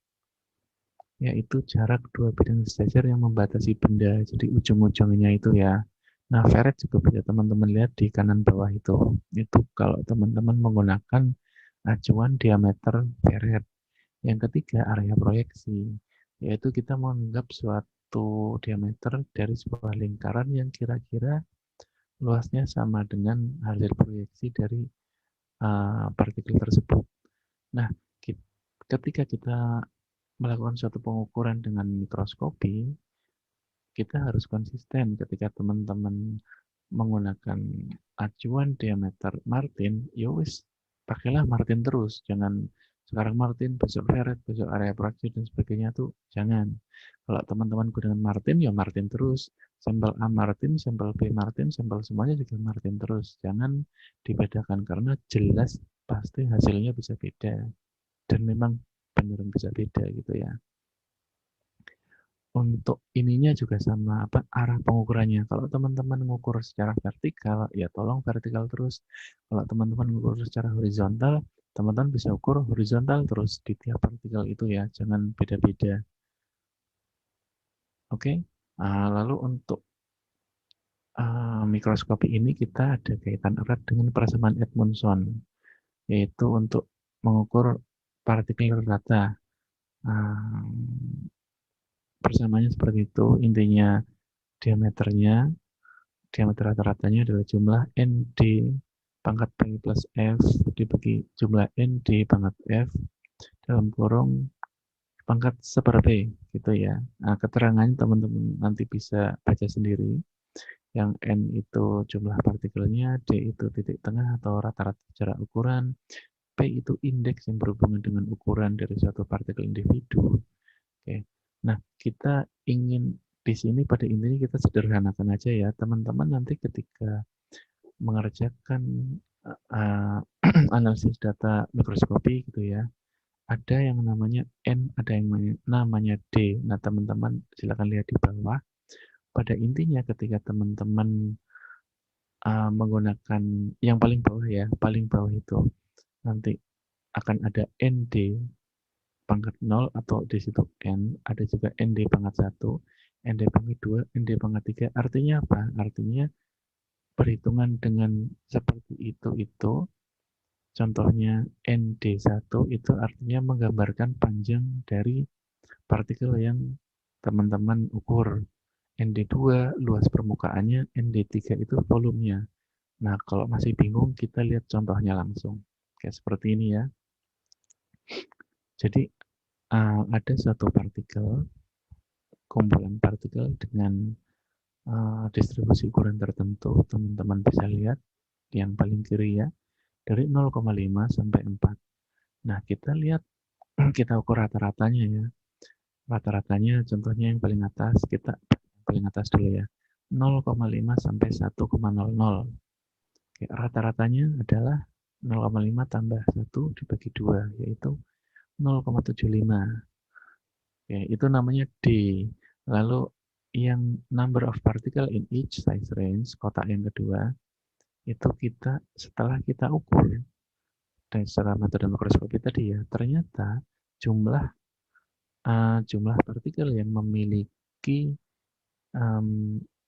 yaitu jarak 2 bidang sejajar yang membatasi benda, jadi ujung-ujungnya itu ya. Nah, Ferret juga bisa teman-teman lihat di kanan bawah itu. Itu kalau teman-teman menggunakan acuan diameter Ferret. Yang ketiga, area proyeksi, yaitu kita menganggap suatu diameter dari sebuah lingkaran yang kira-kira luasnya sama dengan hasil proyeksi dari partikel tersebut. Nah, ketika kita melakukan suatu pengukuran dengan mikroskopi, kita harus konsisten ketika teman-teman menggunakan acuan diameter Martin, ya wis pakailah Martin terus, jangan sekarang Martin, besok Ferret, besok area proyeksi dan sebagainya tuh jangan. Kalau teman-teman gunakan Martin, ya Martin terus. Sampel A Martin, sampel B Martin, sampel semuanya juga Martin terus. Jangan dibedakan karena jelas pasti hasilnya bisa beda. Dan memang beneran bisa beda gitu ya. Untuk ininya juga sama arah pengukurannya. Kalau teman-teman mengukur secara vertikal, ya tolong vertikal terus. Kalau teman-teman mengukur secara horizontal, teman-teman bisa ukur horizontal terus di tiap partikel itu ya, jangan beda-beda. Oke. Lalu untuk mikroskopi ini kita ada kaitan erat dengan persamaan Edmondson, yaitu untuk mengukur partikel rata. Persamaannya seperti itu, intinya diameter rata-ratanya adalah jumlah N D pangkat P plus F dibagi jumlah N D pangkat F dalam kurung pangkat seper P gitu ya. Nah, keterangannya teman-teman nanti bisa baca sendiri. Yang N itu jumlah partikelnya, D itu titik tengah atau rata-rata jarak ukuran, P itu indeks yang berhubungan dengan ukuran dari suatu partikel individu. Oke. Nah, kita ingin di sini pada intinya kita sederhanakan aja ya, teman-teman nanti ketika mengerjakan analisis data mikroskopi gitu ya, ada yang namanya N, ada yang namanya D. Nah, teman-teman silakan lihat di bawah. Pada intinya ketika teman-teman menggunakan yang paling bawah ya, paling bawah itu nanti akan ada ND pangkat 0 atau di situ N, ada juga ND pangkat 1, ND pangkat 2, ND pangkat 3. Artinya apa? Artinya perhitungan dengan seperti itu contohnya ND1 itu artinya menggambarkan panjang dari partikel yang teman-teman ukur. ND2 luas permukaannya, ND3 itu volumenya. Nah, kalau masih bingung kita lihat contohnya langsung. Kayak seperti ini ya. Jadi ada suatu partikel, kumpulan partikel dengan distribusi ukuran tertentu, teman-teman bisa lihat yang paling kiri ya, dari 0,5 sampai 4. Nah, kita lihat, kita ukur rata-ratanya ya. Rata-ratanya contohnya yang paling atas, kita paling atas dulu ya, 0,5 sampai 1,00. Rata-ratanya adalah 0,5 tambah 1 dibagi 2, yaitu 0,75. Ya, itu namanya D. Lalu yang number of particle in each size range, kotak yang kedua, itu kita setelah kita ukur dan secara metode mikroskopi tadi ya, ternyata jumlah partikel yang memiliki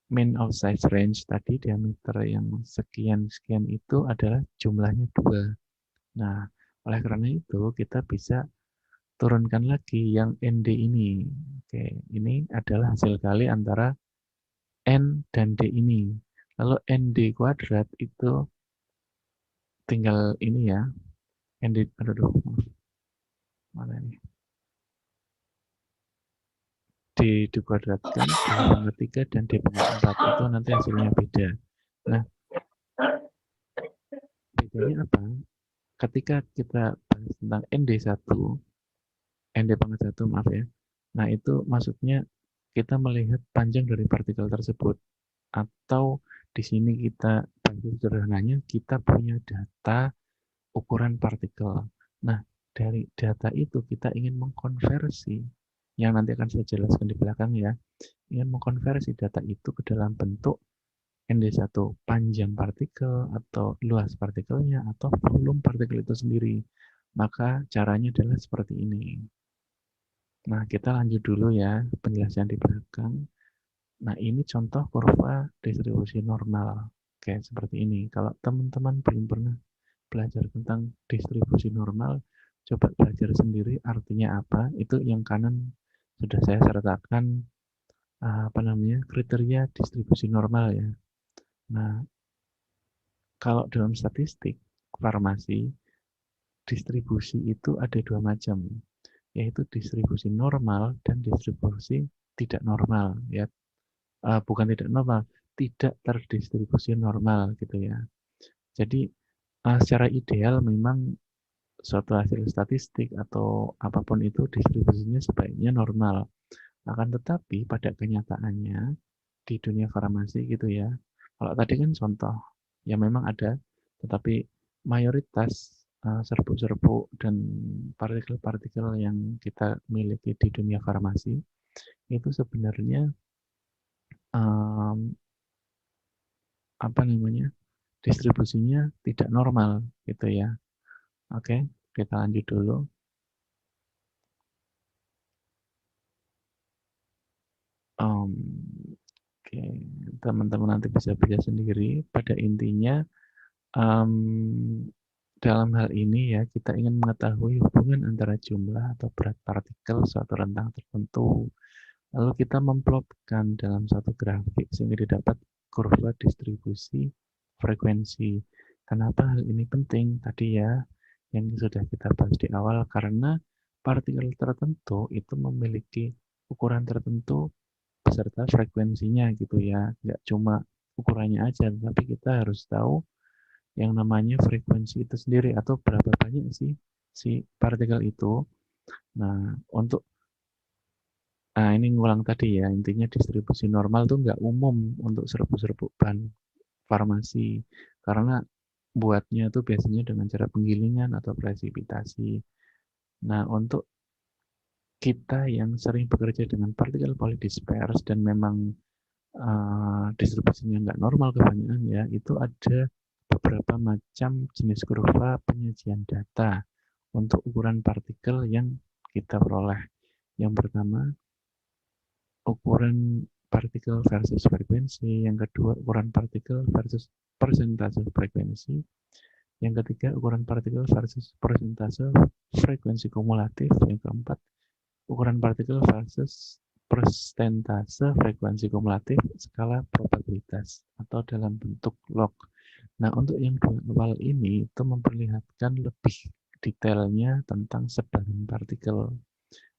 mean of size range tadi, diameter yang sekian-sekian itu adalah jumlahnya 2. Nah, oleh karena itu kita bisa turunkan lagi yang ND ini. Oke, ini adalah hasil kali antara N dan D ini. Lalu ND kuadrat itu tinggal ini ya. ND, aduh, mana ini? D dikuadratkan, D pangkat 3 dan D pangkat 4 itu nanti hasilnya beda. Nah, bedanya apa? Ketika kita bahas tentang ND1, ND pangkat 1 maaf ya. Nah, itu maksudnya kita melihat panjang dari partikel tersebut. Atau di sini kita bantu sederhananya, kita punya data ukuran partikel. Nah, dari data itu kita ingin mengkonversi, yang nanti akan saya jelaskan di belakang ya, ingin mengkonversi data itu ke dalam bentuk ND1, panjang partikel atau luas partikelnya atau volume partikel itu sendiri. Maka caranya adalah seperti ini. Nah, kita lanjut dulu ya penjelasan di belakang. Nah, ini contoh kurva distribusi normal. Kayak seperti ini. Kalau teman-teman belum pernah belajar tentang distribusi normal, coba belajar sendiri artinya apa. Itu yang kanan sudah saya sertakan kriteria distribusi normal ya. Nah, kalau dalam statistik farmasi, distribusi itu ada 2 macam, yaitu distribusi normal dan distribusi tidak normal ya. Bukan tidak normal, tidak terdistribusi normal gitu ya. Jadi secara ideal memang suatu hasil statistik atau apapun itu distribusinya sebaiknya normal. Akan tetapi pada kenyataannya di dunia farmasi gitu ya, kalau tadi kan contoh, ya memang ada, tetapi mayoritas serbuk-serbuk dan partikel-partikel yang kita miliki di dunia farmasi itu sebenarnya distribusinya tidak normal gitu ya. Oke, kita lanjut dulu. Oke, teman-teman nanti bisa baca sendiri. Pada intinya dalam hal ini ya kita ingin mengetahui hubungan antara jumlah atau berat partikel suatu rentang tertentu. Lalu kita memplotkan dalam satu grafik sehingga didapat kurva distribusi frekuensi. Kenapa hal ini penting? Tadi ya yang sudah kita bahas di awal, karena partikel tertentu itu memiliki ukuran tertentu beserta frekuensinya gitu ya. Nggak cuma ukurannya aja, tapi kita harus tahu yang namanya frekuensi itu sendiri, atau berapa banyak sih si partikel itu. Nah, ini ngulang tadi ya, intinya distribusi normal tuh nggak umum untuk serbuk-serbuk bahan farmasi, karena buatnya tuh biasanya dengan cara penggilingan atau presipitasi. Nah, untuk kita yang sering bekerja dengan partikel polydisperse dan memang distribusinya nggak normal kebanyakan ya, itu ada beberapa macam jenis kurva penyajian data untuk ukuran partikel yang kita peroleh. Yang pertama, ukuran partikel versus frekuensi. Yang kedua, ukuran partikel versus persentase frekuensi. Yang ketiga, ukuran partikel versus persentase frekuensi kumulatif. Yang keempat, ukuran partikel versus persentase frekuensi kumulatif skala probabilitas atau dalam bentuk log. Nah, untuk yang dua awal ini itu memperlihatkan lebih detailnya tentang sebaran partikel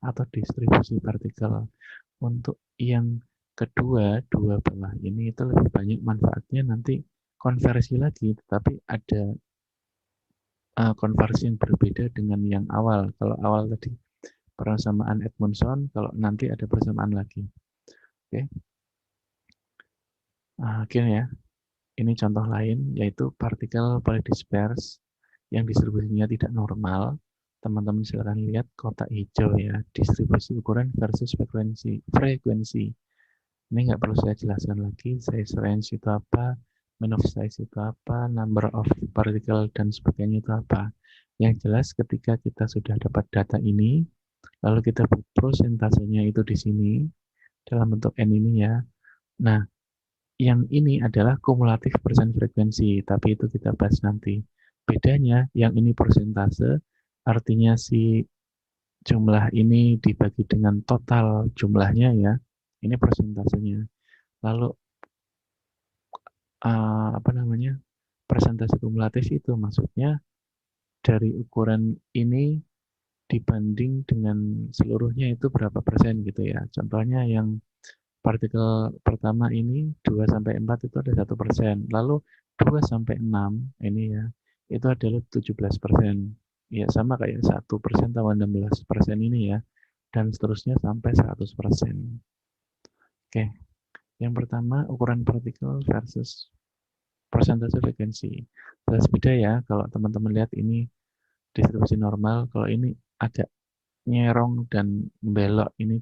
atau distribusi partikel. Untuk yang kedua, dua bawah ini itu lebih banyak manfaatnya, nanti konversi lagi, tetapi ada konversi yang berbeda dengan yang awal. Kalau awal tadi persamaan Edmondson, kalau nanti ada persamaan lagi. Oke. Gini ya, ini contoh lain, yaitu partikel polydisperse yang distribusinya tidak normal. Teman-teman silakan lihat kotak hijau ya, distribusi ukuran versus frekuensi. Ini nggak perlu saya jelaskan lagi, size range itu apa, mean of size itu apa, number of particle dan sebagainya itu apa. Yang jelas ketika kita sudah dapat data ini, lalu kita buat prosentasenya itu di sini, dalam bentuk N ini ya. Nah, yang ini adalah kumulatif persen frekuensi, tapi itu kita bahas nanti. Bedanya, yang ini persentase, artinya si jumlah ini dibagi dengan total jumlahnya ya, ini persentasenya. Lalu persentase kumulatif itu maksudnya dari ukuran ini dibanding dengan seluruhnya itu berapa persen gitu ya. Contohnya yang partikel pertama ini 2-4 itu ada 1%. Lalu 2-6 ini ya, itu adalah 17%. Ya sama kayak 1% tambah 16% ini ya. Dan seterusnya sampai 100%. Oke, yang pertama ukuran partikel versus persentase frekuensi. Jelas beda ya, kalau teman-teman lihat ini distribusi normal, kalau ini agak nyerong dan belok, ini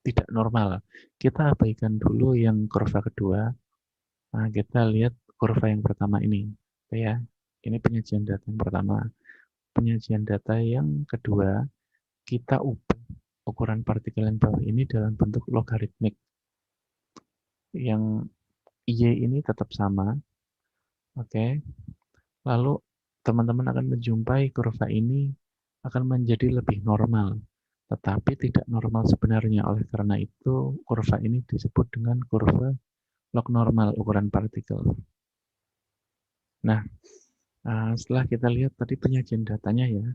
tidak normal. Kita abaikan dulu yang kurva kedua. Nah, kita lihat kurva yang pertama ini. Ya, ini penyajian data yang pertama. Penyajian data yang kedua, kita ubah ukuran partikel yang bawah ini dalam bentuk logaritmik. Yang Y ini tetap sama. Oke. Lalu teman-teman akan menjumpai kurva ini akan menjadi lebih normal, tetapi tidak normal sebenarnya. Oleh karena itu, kurva ini disebut dengan kurva log normal ukuran partikel. Nah, setelah kita lihat tadi penyajian datanya ya,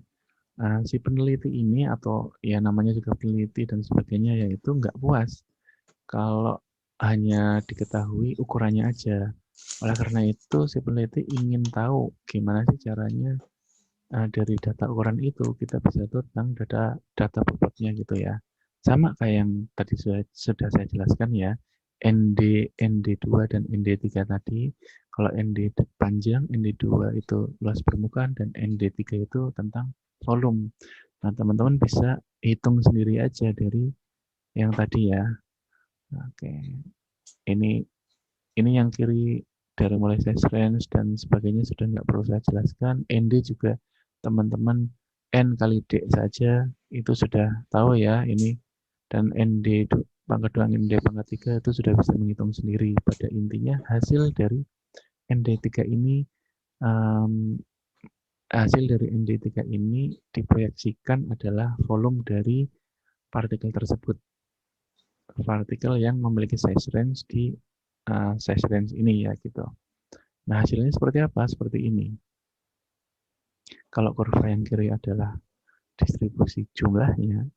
si peneliti ini atau ya namanya juga peneliti dan sebagainya, yaitu nggak puas kalau hanya diketahui ukurannya aja. Oleh karena itu, si peneliti ingin tahu gimana sih caranya dari data ukuran itu kita bisa tahu tentang data bobotnya gitu ya. Sama kayak yang tadi sudah saya jelaskan ya, ND2 dan ND3 tadi. Kalau ND panjang, ND2 itu luas permukaan, dan ND3 itu tentang volume. Nah, teman-teman bisa hitung sendiri aja dari yang tadi ya. Oke, ini yang kiri dari mulai size range dan sebagainya sudah nggak perlu saya jelaskan. ND juga teman-teman N kali D saja itu sudah tahu ya ini, dan ND pangkat 2 ND pangkat 3 itu sudah bisa menghitung sendiri. Pada intinya hasil dari ND3 ini ND3 ini diproyeksikan adalah volume dari partikel tersebut, partikel yang memiliki size range di size range ini ya gitu. Nah, hasilnya seperti apa? Seperti ini. Kalau kurva yang kiri adalah distribusi jumlahnya,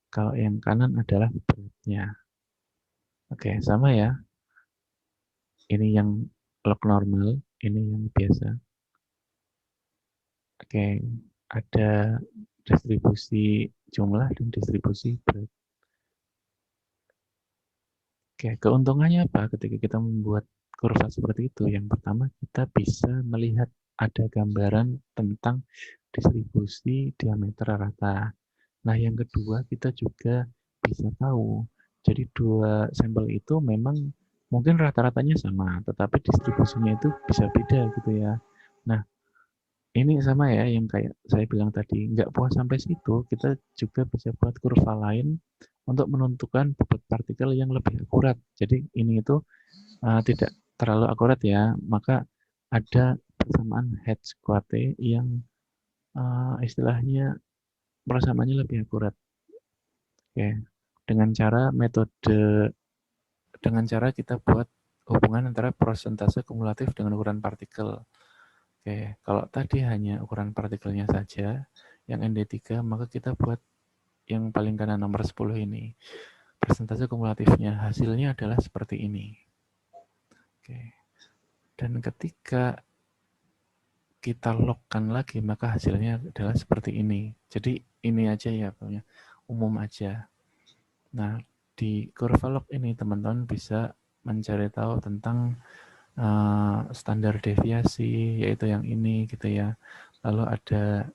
kalau yang kanan adalah beratnya. Oke, sama ya. Ini yang log normal, ini yang biasa. Oke, ada distribusi jumlah dan distribusi berat. Oke, keuntungannya apa ketika kita membuat kurva seperti itu? Yang pertama, kita bisa melihat ada gambaran tentang distribusi diameter rata. Nah, yang kedua, kita juga bisa tahu. Jadi dua sampel itu memang mungkin rata-ratanya sama, tetapi distribusinya itu bisa beda gitu ya. Nah, ini sama ya yang kayak saya bilang tadi, nggak puas sampai situ, kita juga bisa buat kurva lain untuk menentukan bobot partikel yang lebih akurat. Jadi ini itu tidak terlalu akurat ya, maka ada persamaan Hertz-Coate yang istilahnya persamaannya lebih akurat. Oke, dengan cara kita buat hubungan antara persentase kumulatif dengan ukuran partikel. Oke, kalau tadi hanya ukuran partikelnya saja, yang ND3, maka kita buat yang paling kanan nomor 10 ini. Persentase kumulatifnya, hasilnya adalah seperti ini. Oke. Dan ketika kita logkan lagi, maka hasilnya adalah seperti ini. Jadi ini aja ya, umum aja. Nah, di kurva log ini teman-teman bisa mencari tahu tentang standar deviasi, yaitu yang ini gitu ya. Lalu ada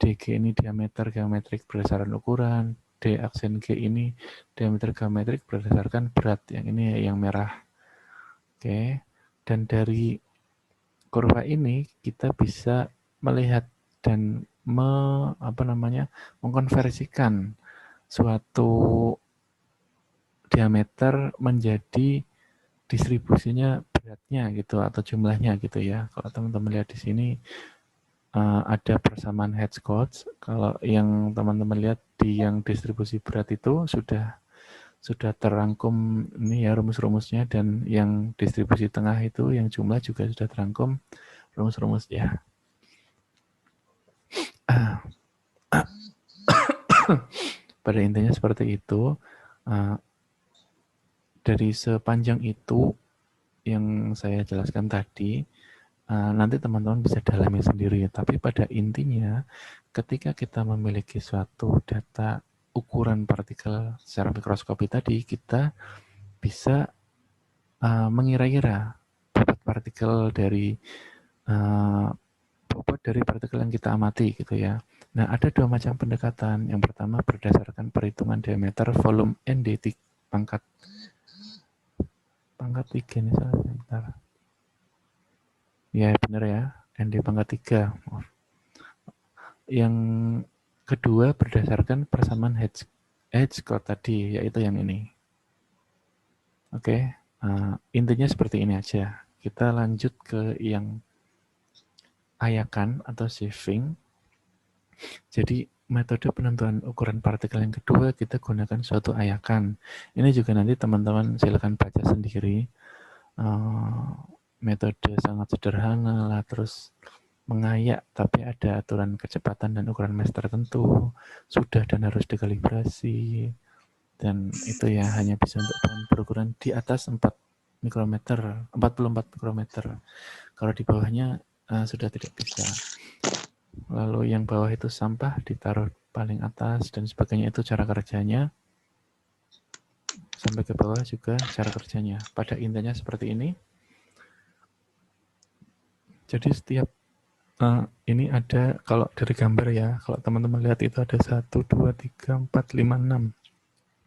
DG ini diameter geometrik berdasarkan ukuran, D aksen G ini diameter geometrik berdasarkan berat, yang ini yang merah. Oke, dan dari kurva ini kita bisa melihat dan mengkonversikan suatu diameter menjadi distribusinya beratnya gitu atau jumlahnya gitu ya. Kalau teman-teman lihat di sini ada persamaan Hertz-Coate. Kalau yang teman-teman lihat di yang distribusi berat itu sudah terangkum ini ya rumus-rumusnya, dan yang distribusi tengah itu yang jumlah juga sudah terangkum rumus-rumus ya. Pada intinya seperti itu. Dari sepanjang itu yang saya jelaskan tadi, nanti teman-teman bisa dalami sendiri. Tapi pada intinya, ketika kita memiliki suatu data ukuran partikel secara mikroskopi tadi, kita bisa mengira-ira bobot partikel dari partikel yang kita amati gitu ya. Nah, ada dua macam pendekatan. Yang pertama berdasarkan perhitungan diameter volume ND pangkat 3 nih, sebentar. Ya, benar ya, ND pangkat 3. Yang kedua berdasarkan persamaan Hertz-Coate tadi, yaitu yang ini. Oke, intinya seperti ini aja. Kita lanjut ke yang ayakan atau sieving. Jadi metode penentuan ukuran partikel yang kedua, kita gunakan suatu ayakan. Ini juga nanti teman-teman silakan baca sendiri. Metode sangat sederhana lah, terus mengayak, tapi ada aturan kecepatan dan ukuran mesh tertentu, sudah dan harus dikalibrasi, dan itu ya hanya bisa untuk bahan berukuran di atas 44 mikrometer. Kalau di bawahnya sudah tidak bisa. Lalu yang bawah itu sampah ditaruh paling atas dan sebagainya, itu cara kerjanya. Sampai ke bawah juga cara kerjanya. Pada intinya seperti ini. Jadi setiap ini ada, kalau dari gambar ya, kalau teman-teman lihat itu ada 1, 2, 3, 4, 5, 6.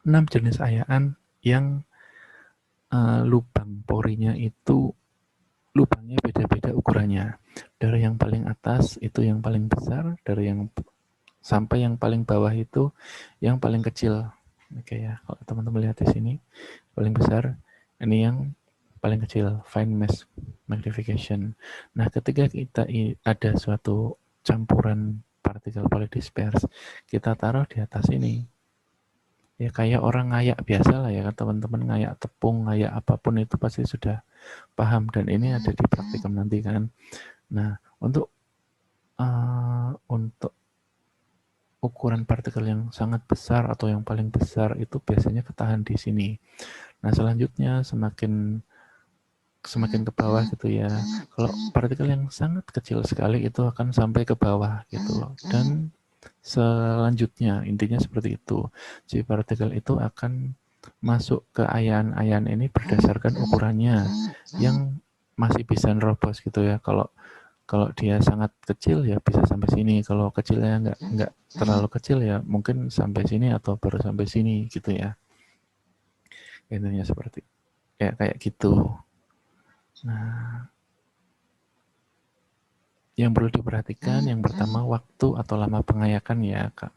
6 jenis ayaan yang lubang porinya itu lubangnya beda-beda ukurannya. Dari yang paling atas itu yang paling besar, dari yang sampai yang paling bawah itu yang paling kecil. Oke ya, kalau teman-teman lihat di sini paling besar, ini yang paling kecil, fine mesh magnification. Nah, ketika kita ada suatu campuran partikel polydisperse, kita taruh di atas ini. Ya kayak orang ngayak biasa lah ya kan teman-teman, ngayak tepung, ngayak apapun itu pasti sudah paham, dan ini ada di praktikum nanti kan. Nah, untuk ukuran partikel yang sangat besar atau yang paling besar itu biasanya ketahan di sini. Nah, selanjutnya semakin semakin ke bawah gitu ya. Kalau partikel yang sangat kecil sekali itu akan sampai ke bawah gitu loh. Dan selanjutnya intinya seperti itu. Jadi partikel itu akan masuk ke ayan-ayan ini berdasarkan ukurannya yang masih bisa nerobos gitu ya. Kalau kalau dia sangat kecil ya bisa sampai sini. Kalau kecilnya nggak terlalu kecil ya mungkin sampai sini atau baru sampai sini gitu ya. Intinya seperti kayak gitu. Nah, yang perlu diperhatikan yang pertama waktu atau lama pengayakan ya Kak.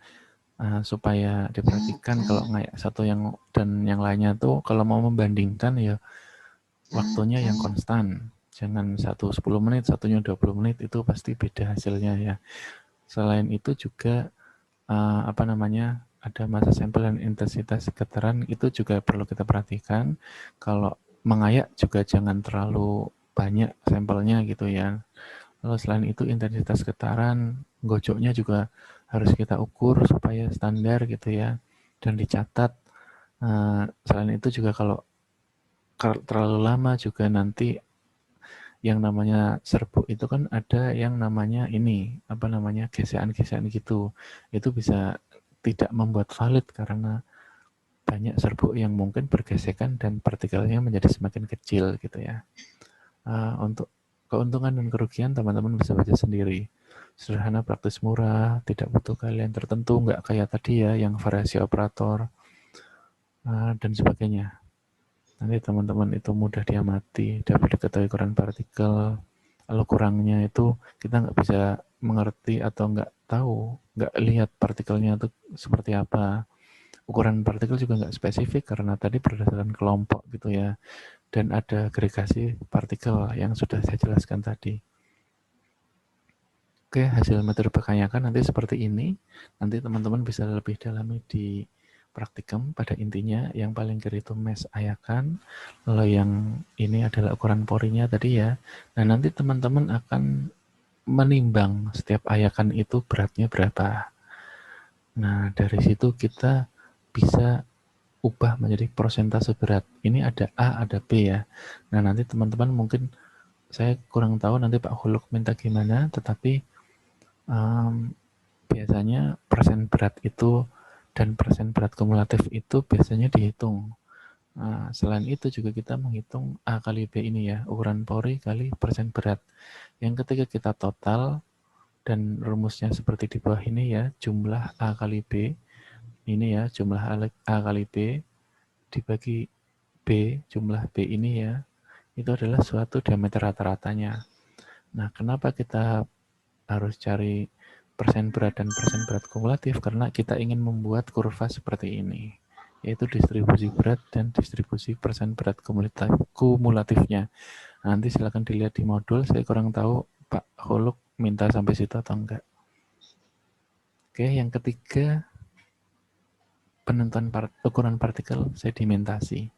Supaya diperhatikan kalau ngayak satu yang dan yang lainnya tuh kalau mau membandingkan ya waktunya yang konstan. Jangan satu 10 menit, satunya 20 menit itu pasti beda hasilnya ya. Selain itu juga ada masa sampel dan intensitas getaran itu juga perlu kita perhatikan. Kalau mengayak juga jangan terlalu banyak sampelnya gitu ya. Lalu selain itu intensitas getaran, gojoknya juga harus kita ukur supaya standar gitu ya dan dicatat. Selain itu juga kalau terlalu lama juga nanti yang namanya serbuk itu kan ada yang namanya gesekan-gesekan gitu. Itu bisa tidak membuat valid karena banyak serbuk yang mungkin bergesekan dan partikelnya menjadi semakin kecil gitu ya. Untuk keuntungan dan kerugian teman-teman bisa baca sendiri. Sederhana, praktis, murah, tidak butuh keahlian tertentu, nggak kayak tadi ya yang variasi operator dan sebagainya. Nanti teman-teman itu mudah diamati, dapat diketahui ukuran partikel. Lalu kurangnya itu kita nggak bisa mengerti atau nggak tahu, nggak lihat partikelnya itu seperti apa. Ukuran partikel juga nggak spesifik karena tadi berdasarkan kelompok gitu ya. Dan ada agregasi partikel yang sudah saya jelaskan tadi. Oke, hasil metode pengayakan nanti seperti ini. Nanti teman-teman bisa lebih dalami di praktikum. Pada intinya yang paling kiri itu mes ayakan, lalu yang ini adalah ukuran porinya tadi ya. Nah nanti teman-teman akan menimbang setiap ayakan itu beratnya berapa. Nah dari situ kita bisa ubah menjadi persentase berat. Ini ada A, ada B ya. Nah nanti teman-teman mungkin saya kurang tahu nanti Pak Huluk minta gimana, tetapi biasanya persen berat itu dan persen berat kumulatif itu biasanya dihitung. Nah, selain itu juga kita menghitung A kali B ini ya, ukuran pori kali persen berat. Yang ketika kita total dan rumusnya seperti di bawah ini ya, jumlah A kali B, ini ya jumlah A kali B dibagi B, jumlah B ini ya, itu adalah suatu diameter rata-ratanya. Nah, kenapa kita harus cari persen berat dan persen berat kumulatif? Karena kita ingin membuat kurva seperti ini, yaitu distribusi berat dan distribusi persen berat kumulatifnya. Nanti silakan dilihat di modul, saya kurang tahu Pak Huluk minta sampai situ atau enggak. Oke, yang ketiga, penentuan ukuran partikel sedimentasi.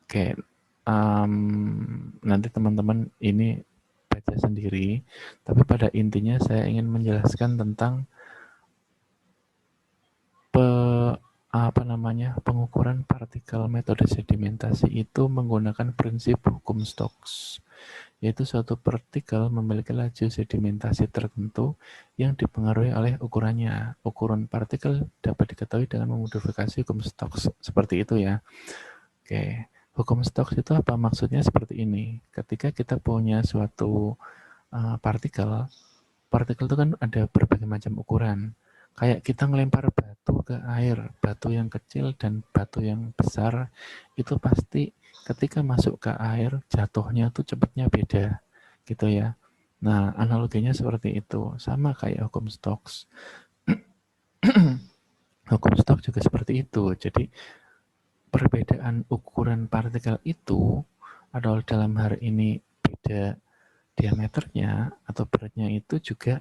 Oke, nanti teman-teman ini baca sendiri, tapi pada intinya saya ingin menjelaskan tentang pengukuran partikel metode sedimentasi itu menggunakan prinsip hukum Stokes, yaitu suatu partikel memiliki laju sedimentasi tertentu yang dipengaruhi oleh ukurannya. Ukuran partikel dapat diketahui dengan memodifikasi hukum Stokes seperti itu ya. Oke. Hukum Stokes itu apa? Maksudnya seperti ini. Ketika kita punya suatu partikel itu kan ada berbagai macam ukuran. Kayak kita ngelempar batu ke air, batu yang kecil dan batu yang besar, itu pasti ketika masuk ke air, jatuhnya tuh cepatnya beda, gitu ya. Nah, analoginya seperti itu. Sama kayak hukum Stokes. Hukum Stokes juga seperti itu. Jadi, perbedaan ukuran partikel itu adalah dalam hari ini beda diameternya atau beratnya itu juga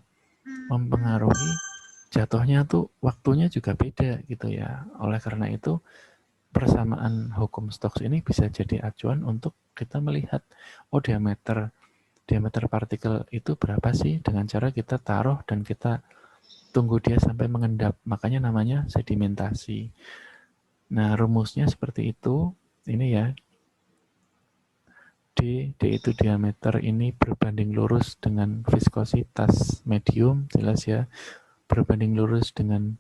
mempengaruhi jatuhnya tuh waktunya juga beda gitu ya. Oleh karena itu persamaan hukum Stokes ini bisa jadi acuan untuk kita melihat diameter partikel itu berapa sih dengan cara kita taruh dan kita tunggu dia sampai mengendap. Makanya namanya sedimentasi. Nah, rumusnya seperti itu. Ini ya, D itu diameter, ini berbanding lurus dengan viskositas medium, jelas ya, berbanding lurus dengan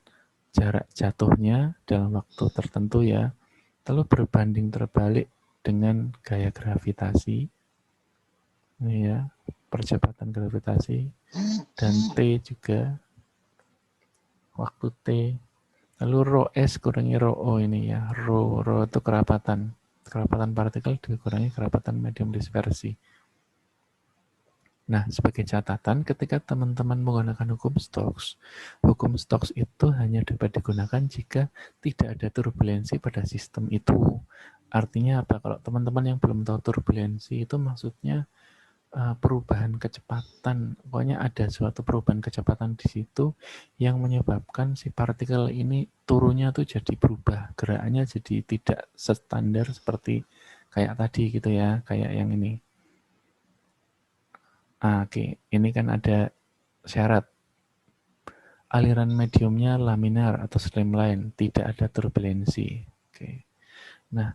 jarak jatuhnya dalam waktu tertentu ya, lalu berbanding terbalik dengan gaya gravitasi, ini ya, percepatan gravitasi, dan T juga, waktu T, lalu rho S kurangi rho O ini ya, rho itu kerapatan partikel dikurangi kerapatan medium dispersi. Nah, sebagai catatan, ketika teman-teman menggunakan hukum Stokes itu hanya dapat digunakan jika tidak ada turbulensi pada sistem itu. Artinya apa? Kalau teman-teman yang belum tahu turbulensi itu maksudnya perubahan kecepatan. Pokoknya ada suatu perubahan kecepatan di situ yang menyebabkan si partikel ini turunnya tuh jadi berubah. Gerakannya jadi tidak standar seperti kayak tadi gitu ya, kayak yang ini. Oke, ini kan ada syarat. Aliran mediumnya laminar atau streamline, tidak ada turbulensi. Oke. Nah,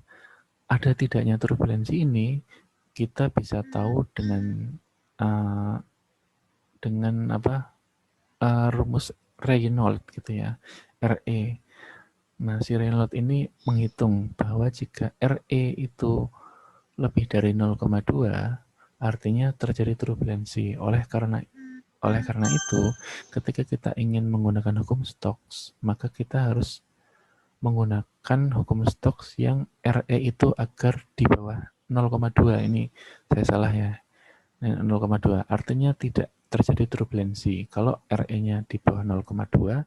ada tidaknya turbulensi ini kita bisa tahu dengan rumus Reynolds gitu ya, RE. Nah, si Reynolds ini menghitung bahwa jika RE itu lebih dari 0,2, artinya terjadi turbulensi. Oleh karena itu, ketika kita ingin menggunakan hukum Stokes, maka kita harus menggunakan hukum Stokes yang RE itu agar di bawah 0,2. Ini saya salah ya. 0,2 artinya tidak terjadi turbulensi. Kalau RE-nya di bawah 0,2,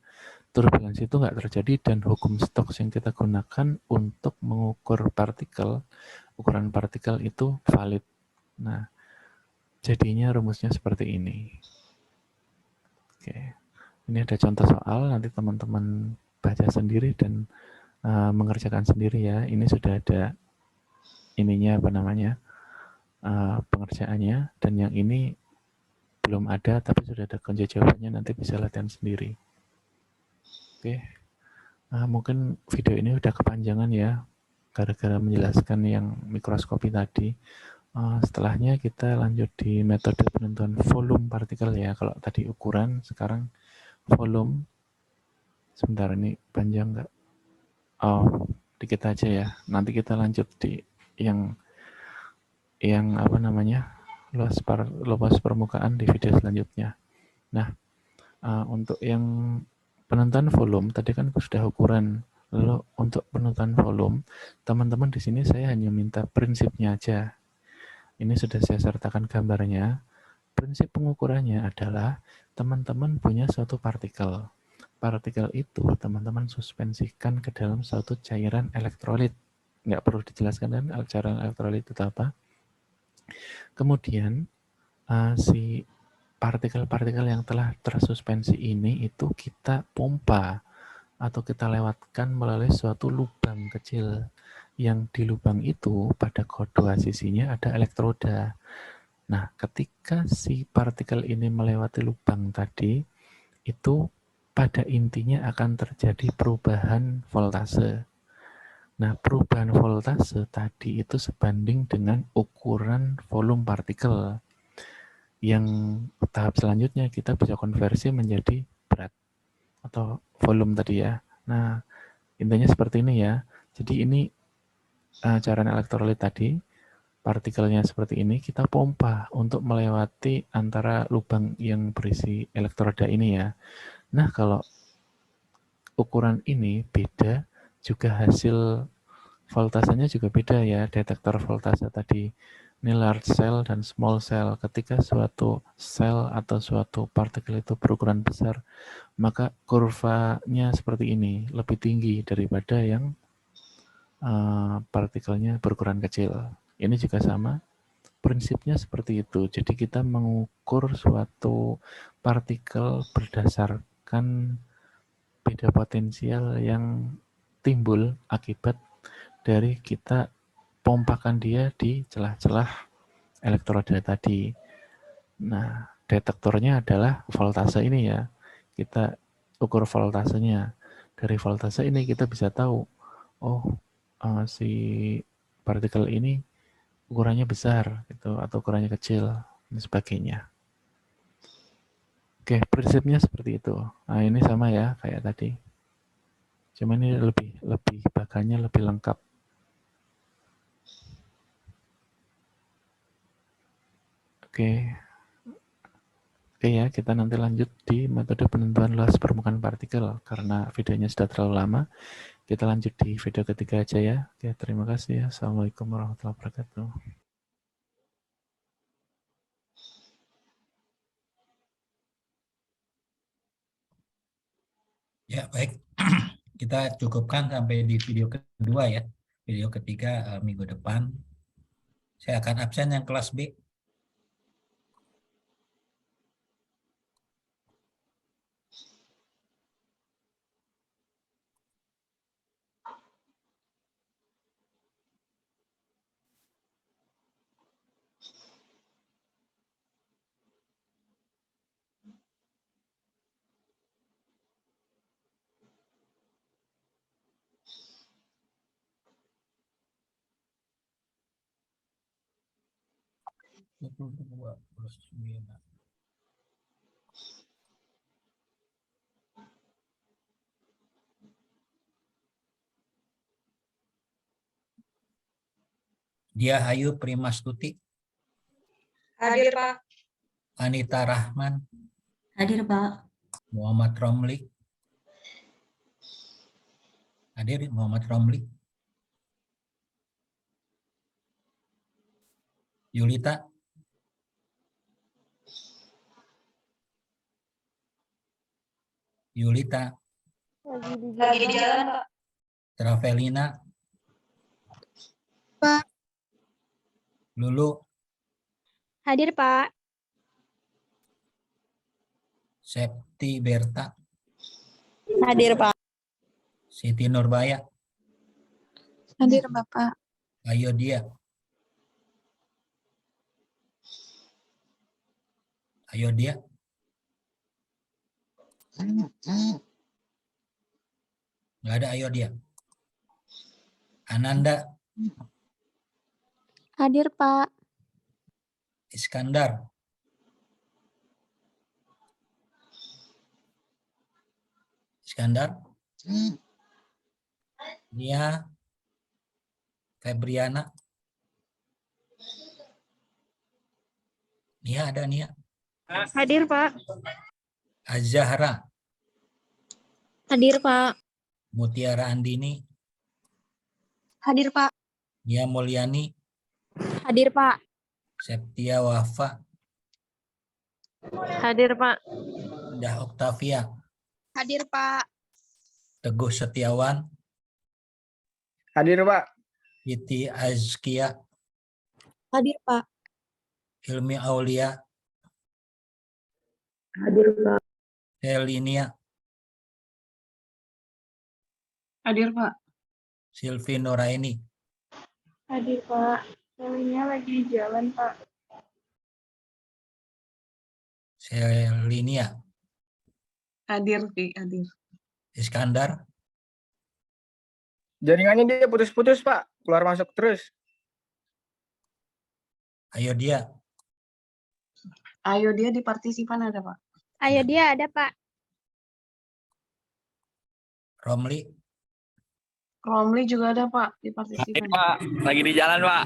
turbulensi itu nggak terjadi dan hukum Stokes yang kita gunakan untuk mengukur ukuran partikel itu valid. Nah, jadinya rumusnya seperti ini. Oke, ini ada contoh soal, nanti teman-teman baca sendiri dan mengerjakan sendiri ya. Ini sudah ada ininya pengerjaannya, dan yang ini belum ada tapi sudah ada kunci jawabannya, nanti bisa latihan sendiri. Oke, mungkin video ini udah kepanjangan ya, gara-gara menjelaskan yang mikroskopi tadi. Setelahnya kita lanjut di metode penentuan volume partikel ya. Kalau tadi ukuran, sekarang volume. Sebentar, ini panjang nggak? Oh, dikit aja ya. Nanti kita lanjut di yang luas permukaan di video selanjutnya. Nah, untuk yang penentuan volume tadi kan sudah ukuran. Lalu untuk penentuan volume, teman-teman di sini saya hanya minta prinsipnya aja. Ini sudah saya sertakan gambarnya. Prinsip pengukurannya adalah teman-teman punya suatu partikel. Partikel itu teman-teman suspensikan ke dalam suatu cairan elektrolit. Nggak perlu dijelaskan kan cairan elektrolit itu apa. Kemudian si partikel-partikel yang telah tersuspensi ini itu kita pompa atau kita lewatkan melalui suatu lubang kecil. Yang di lubang itu pada kedua sisinya ada elektroda. Nah, ketika si partikel ini melewati lubang tadi, itu pada intinya akan terjadi perubahan voltase. Nah, perubahan voltase tadi itu sebanding dengan ukuran volume partikel. Yang tahap selanjutnya kita bisa konversi menjadi berat atau volume tadi ya. Nah, intinya seperti ini ya. Jadi ini cairan elektrolit tadi, partikelnya seperti ini, kita pompa untuk melewati antara lubang yang berisi elektroda ini ya. Nah, kalau ukuran ini beda, juga hasil voltasenya juga beda ya, detektor voltase tadi. Ini large cell dan small cell. Ketika suatu sel atau suatu partikel itu berukuran besar, maka kurvanya seperti ini, lebih tinggi daripada yang partikelnya berukuran kecil. Ini juga sama, prinsipnya seperti itu. Jadi kita mengukur suatu partikel berdasarkan beda potensial yang timbul akibat dari kita pompakan dia di celah-celah elektroda tadi. Nah, detektornya adalah voltase ini ya. Kita ukur voltasenya. Dari voltase ini kita bisa tahu, oh si partikel ini ukurannya besar gitu atau ukurannya kecil dan sebagainya. Oke, prinsipnya seperti itu. Nah, ini sama ya kayak tadi. Cuma ini lebih bahannya lebih lengkap. Oke. Oke ya, kita nanti lanjut di metode penentuan luas permukaan partikel. Karena videonya sudah terlalu lama, kita lanjut di video ketiga aja ya. Oke, terima kasih ya. Assalamualaikum warahmatullahi wabarakatuh. Ya, baik. Kita cukupkan sampai di video kedua ya. Video ketiga minggu depan. Saya akan absen yang kelas B. Dia Ayu Primastuti, Hadir, Pak. Anita Rahman, Hadir, Pak. Muhammad Romli. Hadir Muhammad Romli. Yulita. Yulita. Lagi di jalan, Pak. Travelina. Pak. Lulu. Hadir, Pak. Septi Berta. Hadir, Pak. Siti Nurbaya. Hadir Bapak. Ayo dia. Ayo dia. Nggak ada ayo dia. Ananda. Hadir Pak. Iskandar. Iskandar. Nia. Febriana. Nia ada Nia. Hadir, Pak. Azahra. Hadir Pak. Mutiara Andini. Hadir Pak. Nia Mulyani. Hadir Pak. Septia Wafa. Hadir, Pak. Dah Oktavia. Hadir Pak. Teguh Setiawan. Hadir, Pak. Iti Azkia. Hadir Pak. Hilmi Aulia. Hadir, Pak. Helinia. Hadir, Pak. Silvi Nuraini. Hadir, Pak. Selinya lagi di jalan, Pak. Selinia. Hadir, Pi. Hadir. Iskandar. Jaringannya dia putus-putus, Pak. Keluar masuk terus. Ayo dia. Ayo dia di partisipan ada, Pak. Ayo dia ada, Pak. Romli. Romli juga ada, Pak, di partisipan. Pak, lagi di jalan, Pak.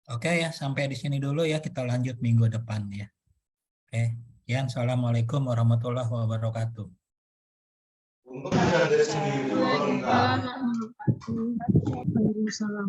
Oke ya, sampai di sini dulu ya. Kita lanjut minggu depan ya. Oke. Ya, assalamualaikum warahmatullahi wabarakatuh. Waalaikumsalam.